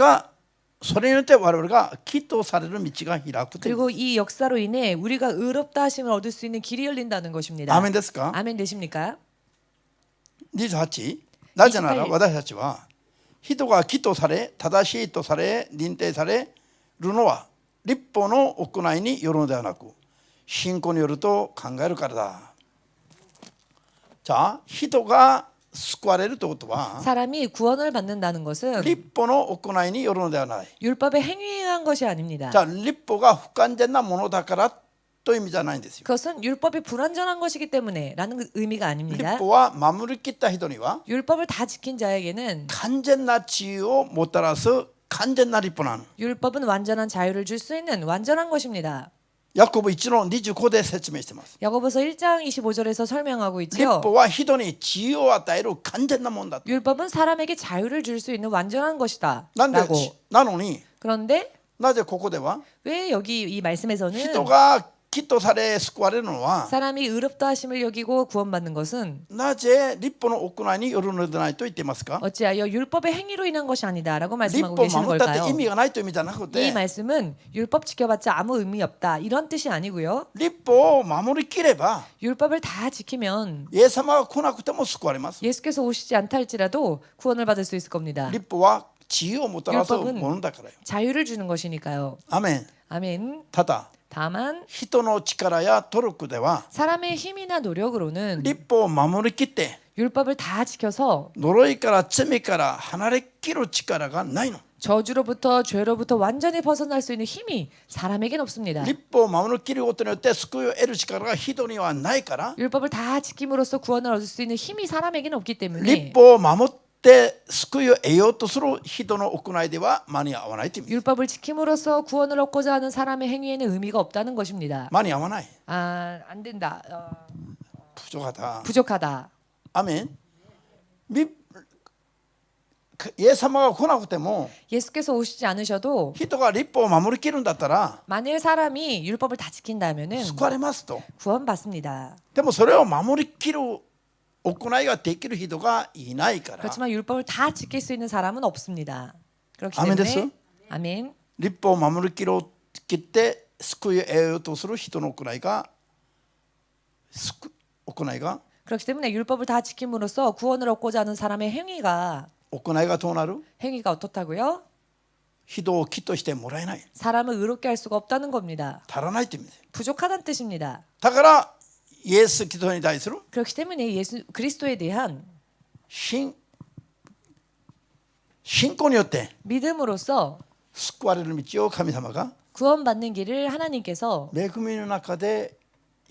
によって我々が義とされる道が開くという。 그리고 이 역사로 인해 우리가 의롭다 하심을 얻을 수 있는 길이 열린다는 것입니다. アーメンですか？ 아멘 되십니까? 28、なぜなら28私たちは人が義とされ正しいとされ認定されるのは律法の行いによるのではなく信仰によると考えるからだ。じゃあ人が救われるということは 사람이 구원을 받는다는 것은 律法の行いによるのではない。 율법의 행위에 의한 것이 아닙니다. じゃあ律法が不完全なものだからという意味じゃないんですよ。 그것은 율법이 불완전한 것이기 때문에라는 의미가 律 아닙니다. 法は守りきった人には 율법을 다 지킨 자에게는 完全な自由をもたらす完全な律法なの。 율법은 완전한 자유를 줄 수 있는 완전한 것입니다. ヤコブ1の25で説明しています。 야고보서 1장 25절에서 설명하고 律 있지요. 法は人に自由を与える完全なものだ。 율법은 사람에게 자유를 줄 수 있는 완전한 것이다. なんで 라고. なのに 그런데 なぜここでは 왜 여기 이 말씀에서는 人が義とされ救われるのは 사람이 의롭다 하심을 여기고 구원받는 것은 なぜ律法の行いによるのでないと言っていますか？ 어찌하여 율법의 행위로 인한 것이 아니다라고 律 말씀하고 法を 계시는 守ったって 걸까요? 意味がないという意味じゃなく 이 て 말씀은 율법 지켜봤자 아무 의미 없다 이런 뜻이 아니고요. 律法を守りきれば 율법을 다 지키면 イエス様が来なくても救われます。 예수께서 오시지 않다 할지라도 구원을 받을 수 있을 겁니다. 律法は自由をもたらすものだからよ。 자유를 주는 것이니까요. アメン。 아멘. ただ 다만 人の力や努力では 사람의 힘이나 노력으로는 立法を守りきって 율법을 다 지켜서 呪いから罪から離れきる力がないの。 저주로부터 죄로부터 완전히 벗어날 수 있는 힘이 사람에겐 없습니다. 立法を守りきることによって救いを得る力が人にはないから 율법을 다 지킴으로써 구원을 얻을 수 있는 힘이 사람에게는 없기 立 때문에 法を守って救いを得ようとする人の行いでは間に合わないという意味。 율법을 지킴으로써 구원을 얻고자 하는 사람의 행위에는 의미가 없다는 것입니다. 間に合わない。 안 된다. 不足だ。 부족하다. アメン。イエス様が来なくても 예수께서 오시지 않으셔도 人が立法を守りきるんだったら 만일 사람이 율법을 다 지킨다면은 救われますと。 구원받습니다. でもそれを守りきる行いができる人がいないから 그렇지만 율법을 다 지킬 수 있는 사람은 없습니다. 그렇기 아멘 때문에 됐어? 아멘. 立法を守りきって救いを得ようとする人の行いが 그렇기 때문에 율법을 다 지킴으로써 구원을 얻고자 하는 사람의 행위가 行いがどうなる？ 행위가 어떻다고요? 人を義としてもらえない。 사람을 의롭게 할 수가 없다는 겁니다. 足らないという意味です。 부족하다는 뜻입니다. だからイエス・キリストに対する 그렇기 때문에 예수 그리스도에 대한 信仰によって 믿음으로써 救われる道を神様が 구원받는 길을 하나님께서 恵みの中で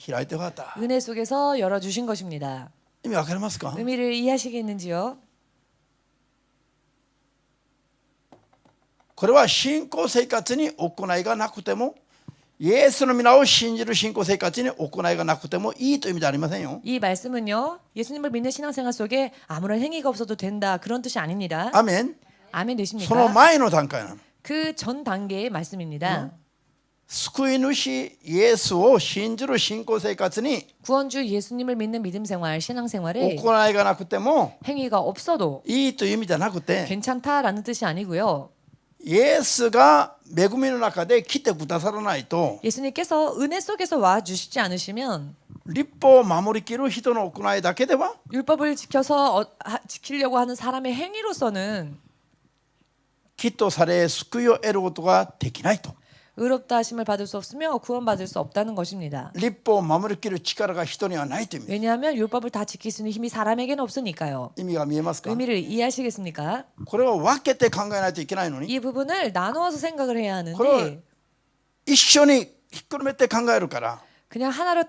開いてくださった。 은혜 속에서 열어주신 것입니다. 意味わかりますか？ 의미를 이해하시겠는지요? これは信仰生活に行いがなくてもイエスの皆を信じる信仰生活に行いがなくてもいいという意味ではありませんよ。 이 말씀은요. 예수님을 믿는 신앙생활 속에 아무런 행위가 없어도 된다. 그런 뜻이 아닙니다. アメン。 아멘 その 되십니까? 前の段階なの。 그 전 단계의 말씀입니다. 救い主イエスを信じる信仰生活に 구원주 예수님을 믿는 믿음 생활, 신앙 생활에 行いがなくても 행위가 없어도 いいという意味じゃなくて 괜찮다라는 뜻이 아니고요. イエスが恵みの中で来てくださらないと 예수님께서 은혜 속에서 와 주시지 않으시면 立法を守りきる人の行いだけでは 율법을 지켜서 지키려고 하는 사람의 행위로서는 きっとされ救いを得ることができないと。 의롭다 하심을 받을 수 없으며 구원받을 수 없다는 것입니다. 立法を守りきる力が人にはないという意味。 왜냐하면 율법을 다 지킬 수 있는 힘이 사람에게는 없으니까요. 意味が見えますか？ 의미를 이해하시겠습니까? これを分けて考えないといけないのに 이 부분을 나누어서 생각을 해야 그걸 하는데 一緒にひっくるめて考えるから 그냥 하나로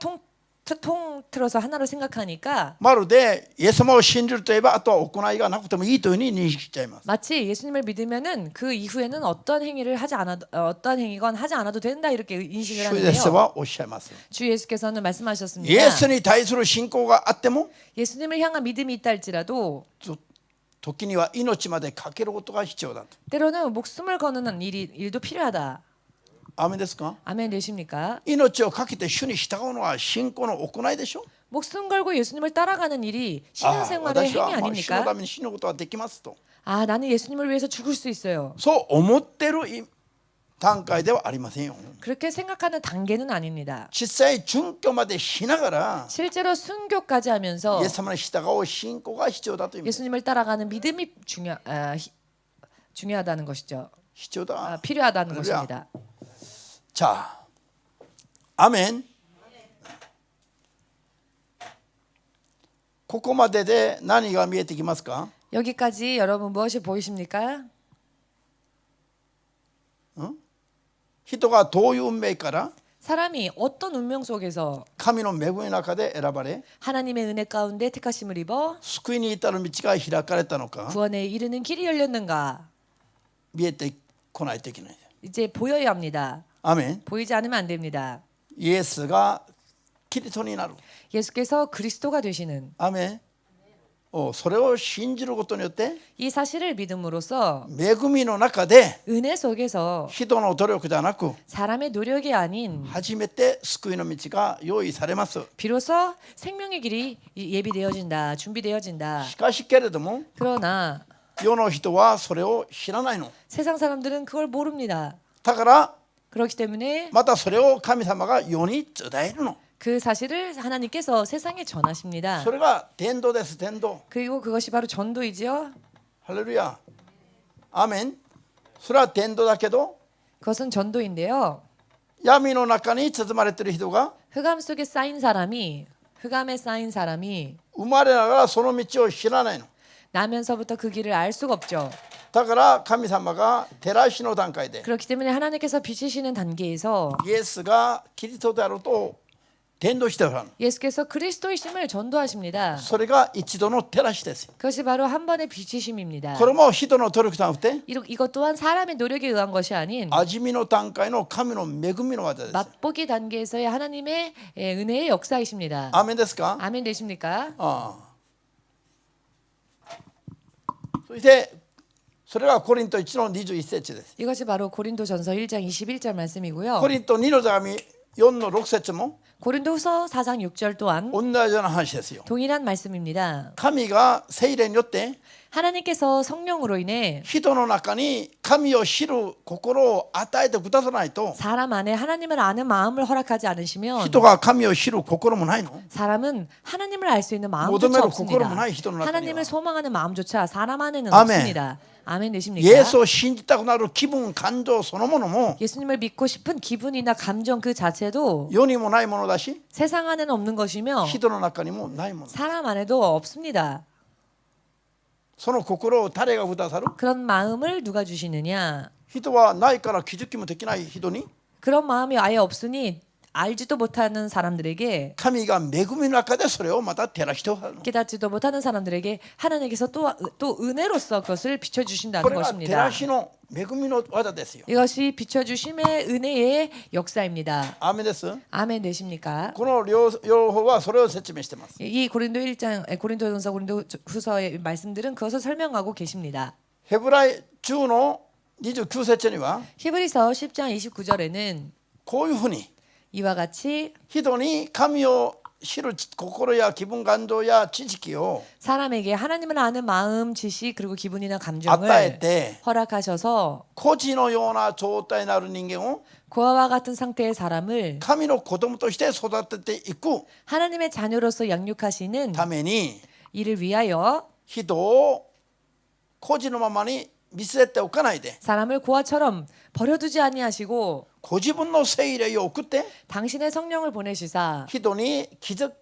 통틀어서 하나로 생각하니까 まるでイエス様を信じるといえばあとは行いがなくてもいいというふうに認識しちゃいます。 마치 예수님을 믿으면은 그 이후에는 어떤 행위를 하지 않아도 어떤 행위건 하지 않아도 된다 이렇게 인식을 主イエス 하는데요. はおっしゃいます。 주 예수께서는 イ 말씀하셨습니다. エスに対する信仰があっても 예수님을 향한 믿음이 있다 할지라도 時には命までかけることが必要だと。 때로는 목숨을 거는 일도 필요하다. アーメンですか？ 아멘 되십니까? 命をかけて主に従うのは信仰の行いでしょ。 목숨 걸고 예수님을 따라가는 일이 ああ 신앙생활의 私は 행위 もう主のた 아닙니까? めに死ぬことはできますと。 아 나는 예수님을 위해서 죽을 수 있어요. そう思ってる段階ではありませんよ。 그렇게 생각하는 단계는 아닙니다. 実際殉教までしながら 실제로 순교까지 하면서 イエス様に従う信仰が必要だという意味です。 예수님을 따라가는 믿음이 중요하다는 것이죠. 必要だ。 필요하다는 할렐루야. 것입니다. 자, 아멘. ここまでで何が見えてきますか？ 여기까지 여러분 무엇이 보이십니까? 人がどういう運命から 사람이 어떤 운명 속에서 神の恵みの中で選ばれ 하나님의 은혜 가운데 택하심을 입어 救いに至る道が開かれたのか 구원에 이르는 길이 열렸는가? 見えてこないといけない。 이제 보여야 합니다. アメン。 보이지 않으면 안 됩니다. イエスがキリストになる。 예수께서 그리스도가 되시는 アメン。それを信じることによって 이 사실을 믿음으로써 恵みの中で 은혜 속에서 人の努力ではなく 사람의 노력이 아닌 初めて救いの道が用意されます。 비로소 생명의 길이 예비되어진다, 준비되어진다. しかしけれども 그러나 世の人はそれを知らないの。 세상 사람들은 그걸 모릅니다. だから 그렇기 때문에 またそれを神様が世に伝えるの。 그 사실을 하나님께서 세상에 전하십니다. それが伝道です。伝道。 그리고 그것이 바로 전도이지요. ハレルヤ。アーメン。それは伝道だけど 그것은 전도인데요. 闇の中に包まれている人が 흑암 속에 쌓인 사람이 흑암에 쌓인 사람이 生まれながらその道を知らないの。 나면서부터 그 길을 알 수가 없죠. だから神様が照らしの段階で 그렇기 때문에 하나님께서 비치시는 단계에서 イエスがキリストであると伝道しておられる。 예수께서 그리스도이심을 전도하십니다. それが一度の照らしです。 그것이 바로 한 번의 비치심입니다. これも人の努力じゃなくて 이것 또한 사람의 노력에 의한 것이 아닌 味見の段階の神の恵みの技です。 맛보기 단계에서의 하나님의 은혜의 역사이십니다. アーメンですか？ 아멘 되십니까? ああ。そしてそれがコリント1の21節です。 이것이 바로 고린도전서 1장 21절 말씀이고요. コリント2の手紙4の6節も 고린도후서 4장 6절 또한 同じような話ですよ。 동일한 말씀입니다. 神が聖霊によって 하나님께서 성령으로 인해 人の中に神を知る心を与えてくださらないと 사람 안에 하나님을 아는 마음을 허락하지 않으시면 人が神を知る心もないの。 사람은 하나님을 알 수 있는 마음조차 모든 없습니다.心もない人の中には 하나님을 소망하는 마음조차 사람 안에는 아멘. 없습니다. 아멘 되십니까? イエスを信じたくなる気分感情そのものも 예수님을 믿고 싶은 기분이나 감정 그 자체도 世にもないものだし 세상 안에는 없는 것이며 人の中にもないもの。 사람 안에도 없습니다. その心を誰がくださる？ 그런 마음을 누가 주시느냐? 人はないから気づきもできない人に 그런 마음이 아예 없으니 알지도 못하는 사람들에게 神が恵みの中でそれをまた照らしておられる。 깨닫지도 못하는 사람들에게 하나님께서 또 은혜로서 그것을 こ 비춰주신다는 れが照 것입니다. らしの恵みの技ですよ。 이것이 비춰주심의 은혜의 역사입니다. アーメンです。 아멘 되십니까? この両方はそれを説明しています。 이 고린도 1장, 고린도전서, 고린도후서의 말씀들은 그것을 설명하고 계십니다. ヘブライ10の29節には 히브리서 10장 29절에는 こういうふうに 이와 같이 人に神を知る心や気分感情や知識を 사람에게 하나님을 아는 마음, 지식 그리고 기분이나 与え 감정을 て 허락하셔서 孤児のような状態になる人間を 고아와 같은 상태의 사람을 神の子供として育てていく 하나님의 자녀로서 양육하시는 ために 이를 위하여 人を孤児のままに見捨てておかないで 사람을 고아처럼 버려두지 아니하시고 ご自分の聖霊を送って 당신의 성령을 보내시사 人に気づ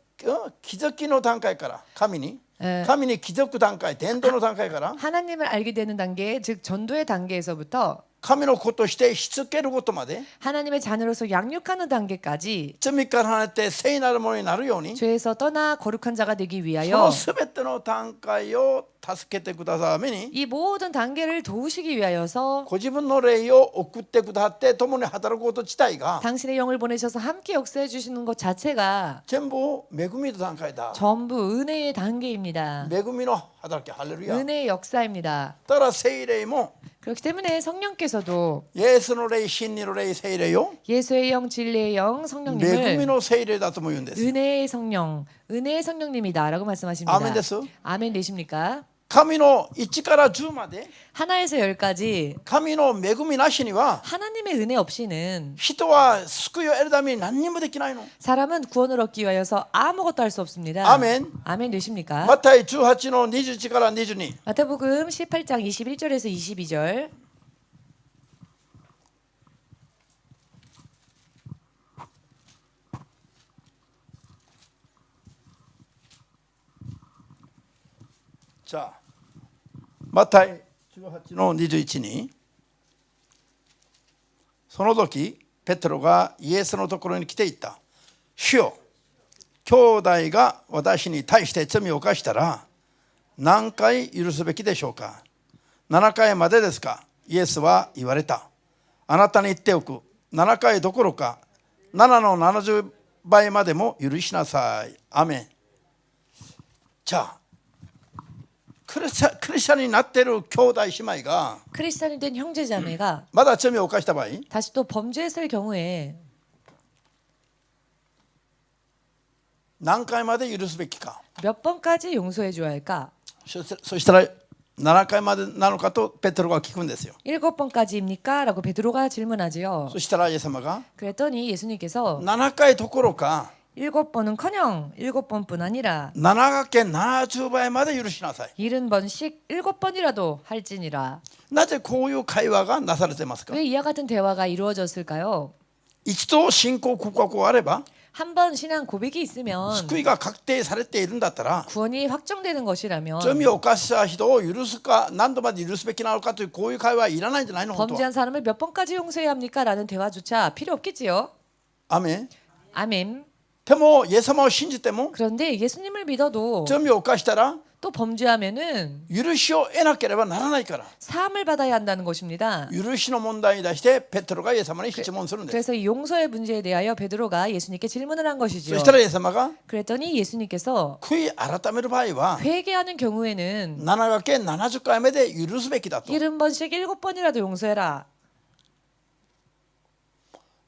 きの段階から神にえ神に気づく段階伝道の段階から 하나님을 알게 되는 단계, 즉 전도의 단계에서부터 神の子としてしつけることまで 하나님의 자녀로서 양육하는 단계까지 罪から離れて聖なるものになるように 죄에서 떠나 거룩한 자가 되기 その 위하여 全ての段階を助けてくださるために 이 모든 단계를 도우시기 위하여서 ご自分の霊を送ってくださって共に働くこと自体が 당신의 영을 보내셔서 함께 역사해 주시는 것 자체가 全部恵みの段階だ。 전부 은혜의 단계입니다. 恵みの働きハレルヤ。 은혜의 역사입니다. だから聖霊も 그렇기 때문에 성령께서도 イエスの霊、真理の霊、聖霊を 예수의 영, 진리의 영, 恵み 성령님을 の聖霊だとも言うんです。 은혜의 성령, 은혜의 성령님이다라고 말씀하십니다. 아멘です. 아멘 되십니까? 神の1から10まで 하나에서 열까지 神の恵みなしには 하나님의 은혜 없이는 人は救いを得るために何にもできないの。 사람은 구원을 얻기 위하여서 아무것도 할 수 없습니다. 아멘. 아멘 되십니까? マタイ18の21から22。 마태복음 18장 21절에서 22절. 자, 마타이 18の21にその時ペテロがイエスのところに来ていった。主よ、兄弟が私に対して罪を犯したら何回許すべきでしょうか。7回までですか。イエスは言われた。あなたに言っておく。7回どころか7の70倍までも許しなさい。アメン。じゃあクリスチャンになっている兄弟姉妹が 크리스찬이 된 형제자매가 まだ罪を犯した場合 다시 또 범죄했을 경우에 何回まで許すべきか。 몇 번까지 용서해 줘야 할까? そしたら7回までなのかとペテロが聞くんですよ。 7번까지입니까? 라고 베드로가 질문하지요. そしたらイエス様が 그랬더니 예수님께서 7回どころか 7번은커녕 7번뿐 아니라 7×70倍まで許しなさい。 70번씩 7번이라도 할지니라. なぜこういう会話がなされていますか。 왜 이와 같은 대화가 이루어졌을까요? 一度信仰告白があれば 한 번 신앙 고백이 있으면 救いが確定されているんだったら 구원이 확정되는 것이라면 罪を犯した人を許すか何度まで許すべきなのかというこういう会話はいらないんじゃないの本当は 범죄한 사람을 몇 번까지 용서해야 합니까? 라는 대화조차 필요 없겠지요. アメン 아멘. でもイエス様を信じても 그런데 예수님을 믿어도 罪を犯したら 또 범죄하면은 許しを得なければならないから 사함을 받아야 한다는 것입니다. 許しの問題に対してペテロがイエス様に質問するんです 그래서 이 용서의 문제에 대하여 베드로가 예수님께 질문을 한 そ 것이죠. したらイエス様が 그랬더니 예수님께서 悔い改める場合は 회개하는 경우에는 7掛け70回目で許すべきだと 70번씩 7번이라도 용서해라.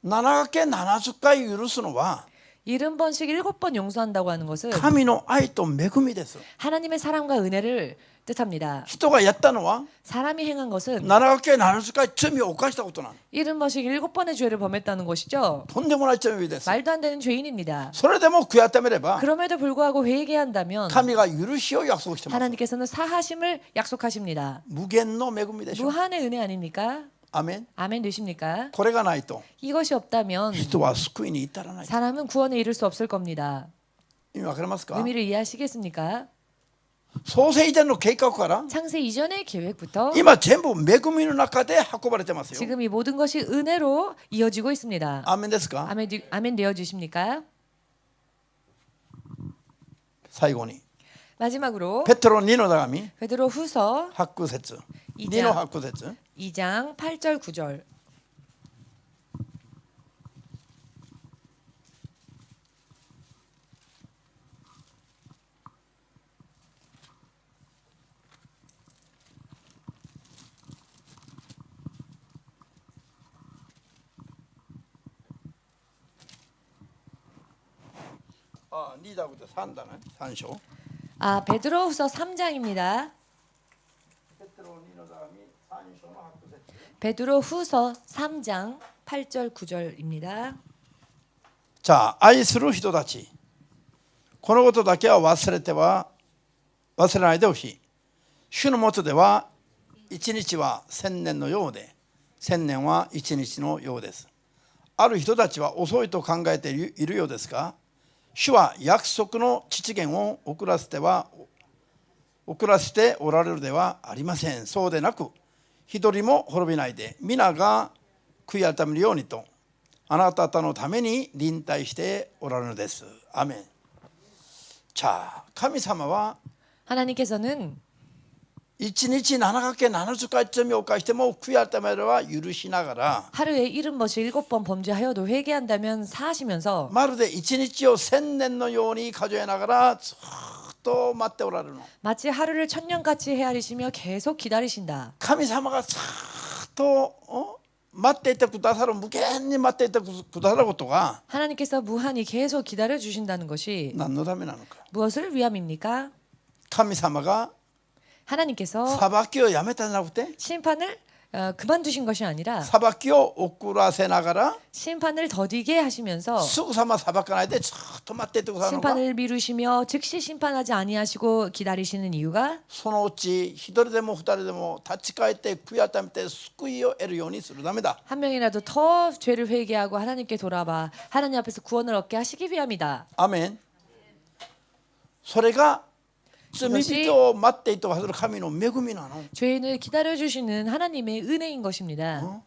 7掛け70回許すのは 70번씩 7번 용서한다고 하는 것은 神の愛と恵みです 하나님의 사랑과 은혜를 뜻합니다. 人がやったのは 사람이 행한 것은 7掛け70回罪を犯したことなの 70번씩 7번의 죄를 범했다는 것이죠. とんでもない罪です 말도 안 되는 죄인입니다. それでも悔い改めれば 그럼에도 불구하고 회개한다면 神が許しを約束してます 하나님께서는 사하심을 약속하십니다. 無限の恵みでしょ 무한의 은혜 아닙니까? アメン 아멘 되십니까? これがないと 이것이 없다면 人は救いに至らない 사람은 구원에 이를 수 없을 겁니다. 意味わかりますか 의미를 이해하시겠습니까? 創世以前の計画から 창세 이전의 계획부터 今全部恵みの中で運ばれてますよ 지금 이 모든 것이 은혜로 이어지고 있습니다. アメンですか 아멘 되어 주십니까? 最後に 마지막으로 ペテロ2の手紙 베드로 후서 8節 2 2の장 8節 2장 8절 9절 2だと3だね3章 아, 베드로 후서 3장입니다. ペテロ2の手紙3章の8節 베드로 후서 3장 8절 9절입니다. じゃあ愛する人たちこのことだけは忘れないでほしい主のもとでは一日は千年のようで千年は一日のようですある人たちは遅いと考えているようですが主は約束の実現を遅らせておられるではありませんそうでなく一人も滅びないで皆が悔い改めるようにとあなた方のために臨待しておられるのです。アメン。자、神様は 하나님께서는 1日7掛け70回罪を犯しても悔い改めれば許しながら 하루에 70번씩 7번 범죄하여도 회개한다면 사하시면서 まるで1日を1000年のように数えながらずっと待っておられるの。 마치 하루를 천년같이 헤아리시며 계속 기다리신다. 神様がずっと待っていてくださる無限に待っていてくださることが 하나님께서 무한히 계속 기다려 주신다는 것이 何のためなのか 무엇을 위함입니까? 神様が 하나님께서 裁きをやめたんじゃなくて 심판을 그만두신 것이 아니라 裁きを遅らせながら 심판을 더디게 하시면서 すぐさま裁かないでずっと待っていてくださるのか 심판을 미루시며 즉시 심판하지 아니하시고 기다리시는 이유가 そのうち一人でも二人でも立ち返って悔い改めて救いを得るようにするためだ 한 명이라도 더 죄를 회개하고 하나님께 돌아와 하나님 앞에서 구원을 얻게 하시기 위함이다. アメンそれが罪人を待っていてくださる神の恵みなの 죄인을 기다려 주시는 하나님의 은혜인 것입니다.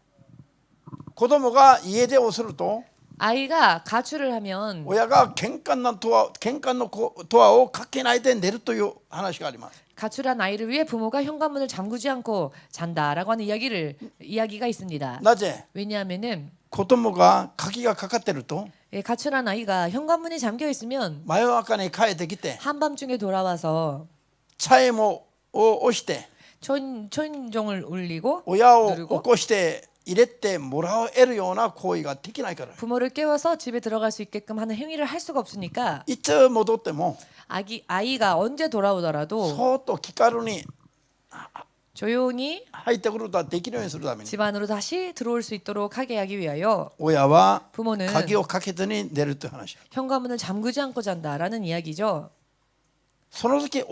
子供が家出をすると 아이가 가출을 하면 親が玄関のドアをかけないで寝るという話があります 가출한 아이를 위해 부모가 현관문을 잠그지 않고 잔다라고 하는 이야기가 있습니다. なぜ 왜냐하면은 子供が鍵がかかってると 가출한 아이가 현관문이 잠겨 있으면 真夜中に帰ってきて 한밤중에 돌아와서 チャイムを押して초인종을 울리고 親を起 누르고 こして入れてもらえるような行為ができないから 부모를 깨워서 집에 들어갈 수 있게끔 하는 행위를 할 수가 없으니까 いつ戻っても 아이가 언제 돌아오더라도 そーっと気軽に 조용히 入ってくることができるようにするために 집 안으로 다시 들어올 수 있도록 하게 하기 위하여 親は 부모는 鍵をかけずに寝るという話 현관문을 잠그지 않고 잔다라는 이야기죠. その時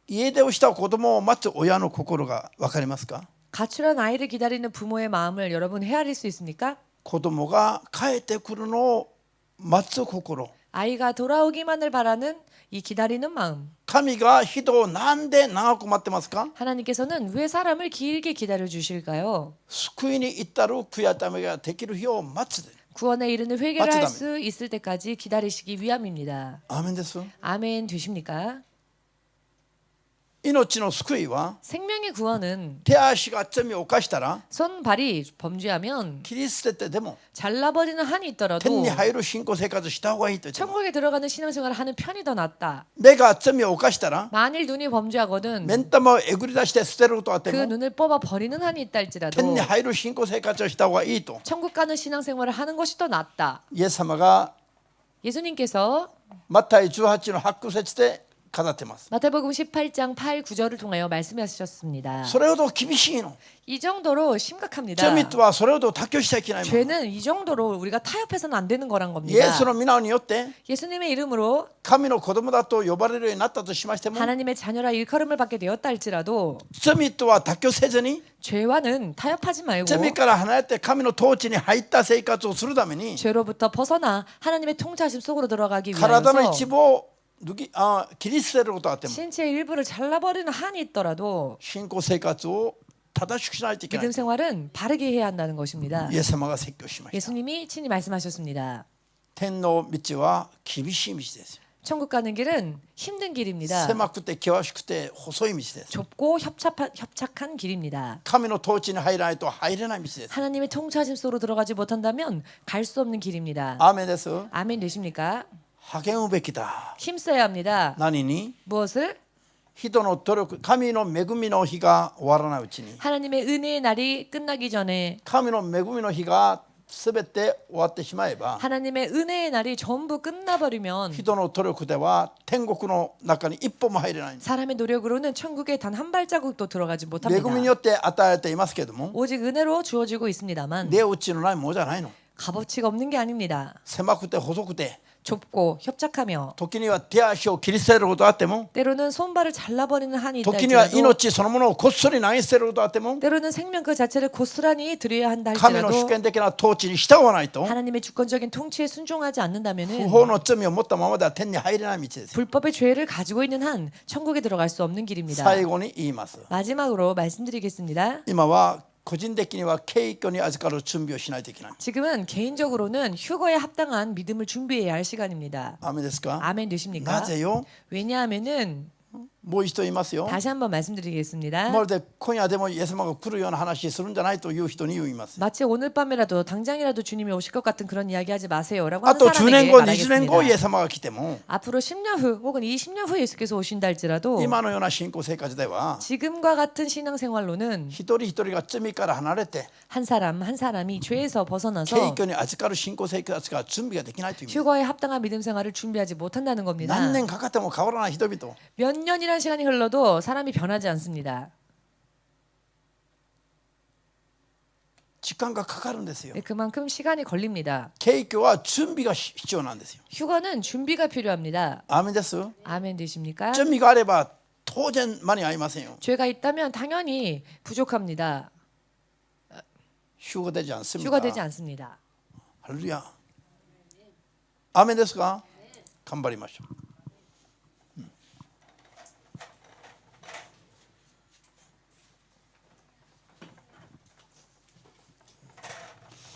家出をした子供を待つ親の心が分かりますか 가출한 아이를 기다리는 부모의 마음을 여러분 헤아릴 수 있습니까? 子供が帰ってくるのを待つ心。 아이가 돌아오기만을 바라는 이 기다리는 마음. 神が人をなんで長く待ってますか？ 하나님께서는 왜 사람을 길게 기다려 주실까요? 救いに至る悔やみができる日を待つ。 구원에 이르는 회개를 맞추다며. 할 수 있을 때까지 기다리시기 위함입니다. アーメンです。 아멘 되십니까? 命の救いは 생명의 구원은 手足が罪を犯したら 손발이 범죄하면 切り捨ててでも 잘라버리는 한이 있더라도 天に入る信仰生活した方がいいと言ってます。 천국에 들어가는 신앙생활을 하는 편이 더 낫다. 目が罪を犯したら 만일 눈이 범죄하거든 目ん玉をえぐり出して捨てることがあって 그 も 눈을 뽑아 버리는 한이 있다 天 할지라도 に入る信仰生活をした方がいいと 천국 가는 신앙생활을 하는 것이 더 낫다. イエス様が 예수님께서 マタイ18の8節で語ってます。 마태복음 18장 8, 9절을 통하여 말씀하셨습니다. それほど厳しいの。 이 정도로 심각합니다. 罪とはそれほど妥協しちゃいけないもの。 죄는 이 정도로 우리가 타협해서는 안 되는 거란 イエ 겁니다. スの皆によって 예수님의 이름으로 神の子供だと呼ばれるようになったとしましても 하나님의 자녀라 일컬음을 받게 되었다 할지라도 罪とは妥協せずに 죄와는 타협하지 말고 罪から離れて神の統治に入った生活をするために 죄로부터 벗어나 하나님의 통치하심 속으로 들어가기 体の 위하여서 一部を切り捨てることがあっても 신체의 일부를 잘라버리는 한이 있더라도 信仰生活を正しくしないといけない 믿음 생활은 바르게 해야 한다는 것입니다. イエス様が説教しました。 예수님이 친히 말씀하셨습니다. 天の道は厳しい道です。 천국 가는 길은 힘든 길입니다. 狭くて険しくて細い道です。 좁고 협착한 길입니다. 神の統治に入らないと入れない道です。 하나님의 통치하심 속으로 들어가지 못한다면 갈 수 없는 길입니다. アーメンです。 아멘 되십니까? 励むべきだ。 힘써야 합니다. 何に？ 무엇을? 人の努力、神の恵みの日が終わらないうちに、 하나님의 은혜의 날이 끝나기 전에 神の恵みの日がすべて終わってしまえば、 하나님의 은혜의 날이 전부 끝나버리면 人の努力では天国の中に一歩も入れない。 사람의 노력으로는 천국에 단 한 발자국도 들어가지 恵 못합니다. みによって与えられていますけれども、 오직 은혜로 주어지고 있습니다만 出落ちのないものじゃないの。 값어치가 없는 게 아닙니다. 狭くて細くて、 좁고 협착하며 時には手足を切り捨てることがあっても、 때로는 손발을 잘라버리는 한이 있다 時には 할지라도 命そのものをこっそり投げ捨てることがあっても、 때로는 생명 그 자체를 고스란히 드려야 한다 神の主 할지라도 権的な統治に従わないと、 하나님의 주권적인 통치에 순종하지 不 않는다면은 法の罪を持ったままでは天に入れない道です。 불법의 죄를 가지고 있는 한 천국에 들어갈 수 없는 길입니다. 最後に言います。 마지막으로 말씀드리겠습니다. 今は個人的には敬虚に預かる準備をしないといけない。 지금은 개인적으로는 휴거에 합당한 믿음을 준비해야 할 시간입니다. アーメンですか？ 아멘 되십니까? なぜよ？ 왜냐하면은 もう一度言いますよ。 다시 한번 말씀드리겠습니다. まるで今夜でもイエス様が来るような話するんじゃないという人に言います。 마치 오늘 밤이라도 당장이라도 주님이 오실 것 같은 그런 이야기하지 마세요라고 あ 하는 と10年 사람에게 後、20年後イエ 말하겠습니다. ス様が来ても 앞으로 10년 후 혹은 20년 후에 예수께서 오신다 할지라도 今のような信仰生活では 지금과 같은 신앙생활로는 一人一人が罪から離れて 한 사람 한 사람이 죄에서 벗어나서 敬虚に預かる信仰生活が準備ができないという意味です。 휴거에 합당한 믿음 생활을 준비하지 못한다는 겁니다. 何年かかっても変わらない人々。 몇 년이라는 시간이 흘러도 사람이 변하지 않습니다. 時間がかかるんですよ。 그만큼 시간이 걸립니다. 敬虚は準備が必要なんですよ。 휴거는 준비가 필요합니다. アーメンです。 아멘 되십니까? 準備があれば当然間に合いませんよ。 죄가 있다면 당연히 부족합니다. 主が出じゃんすみ 휴가 되지 않습니다. ハレルヤ。アーメンですか？頑張りましょう。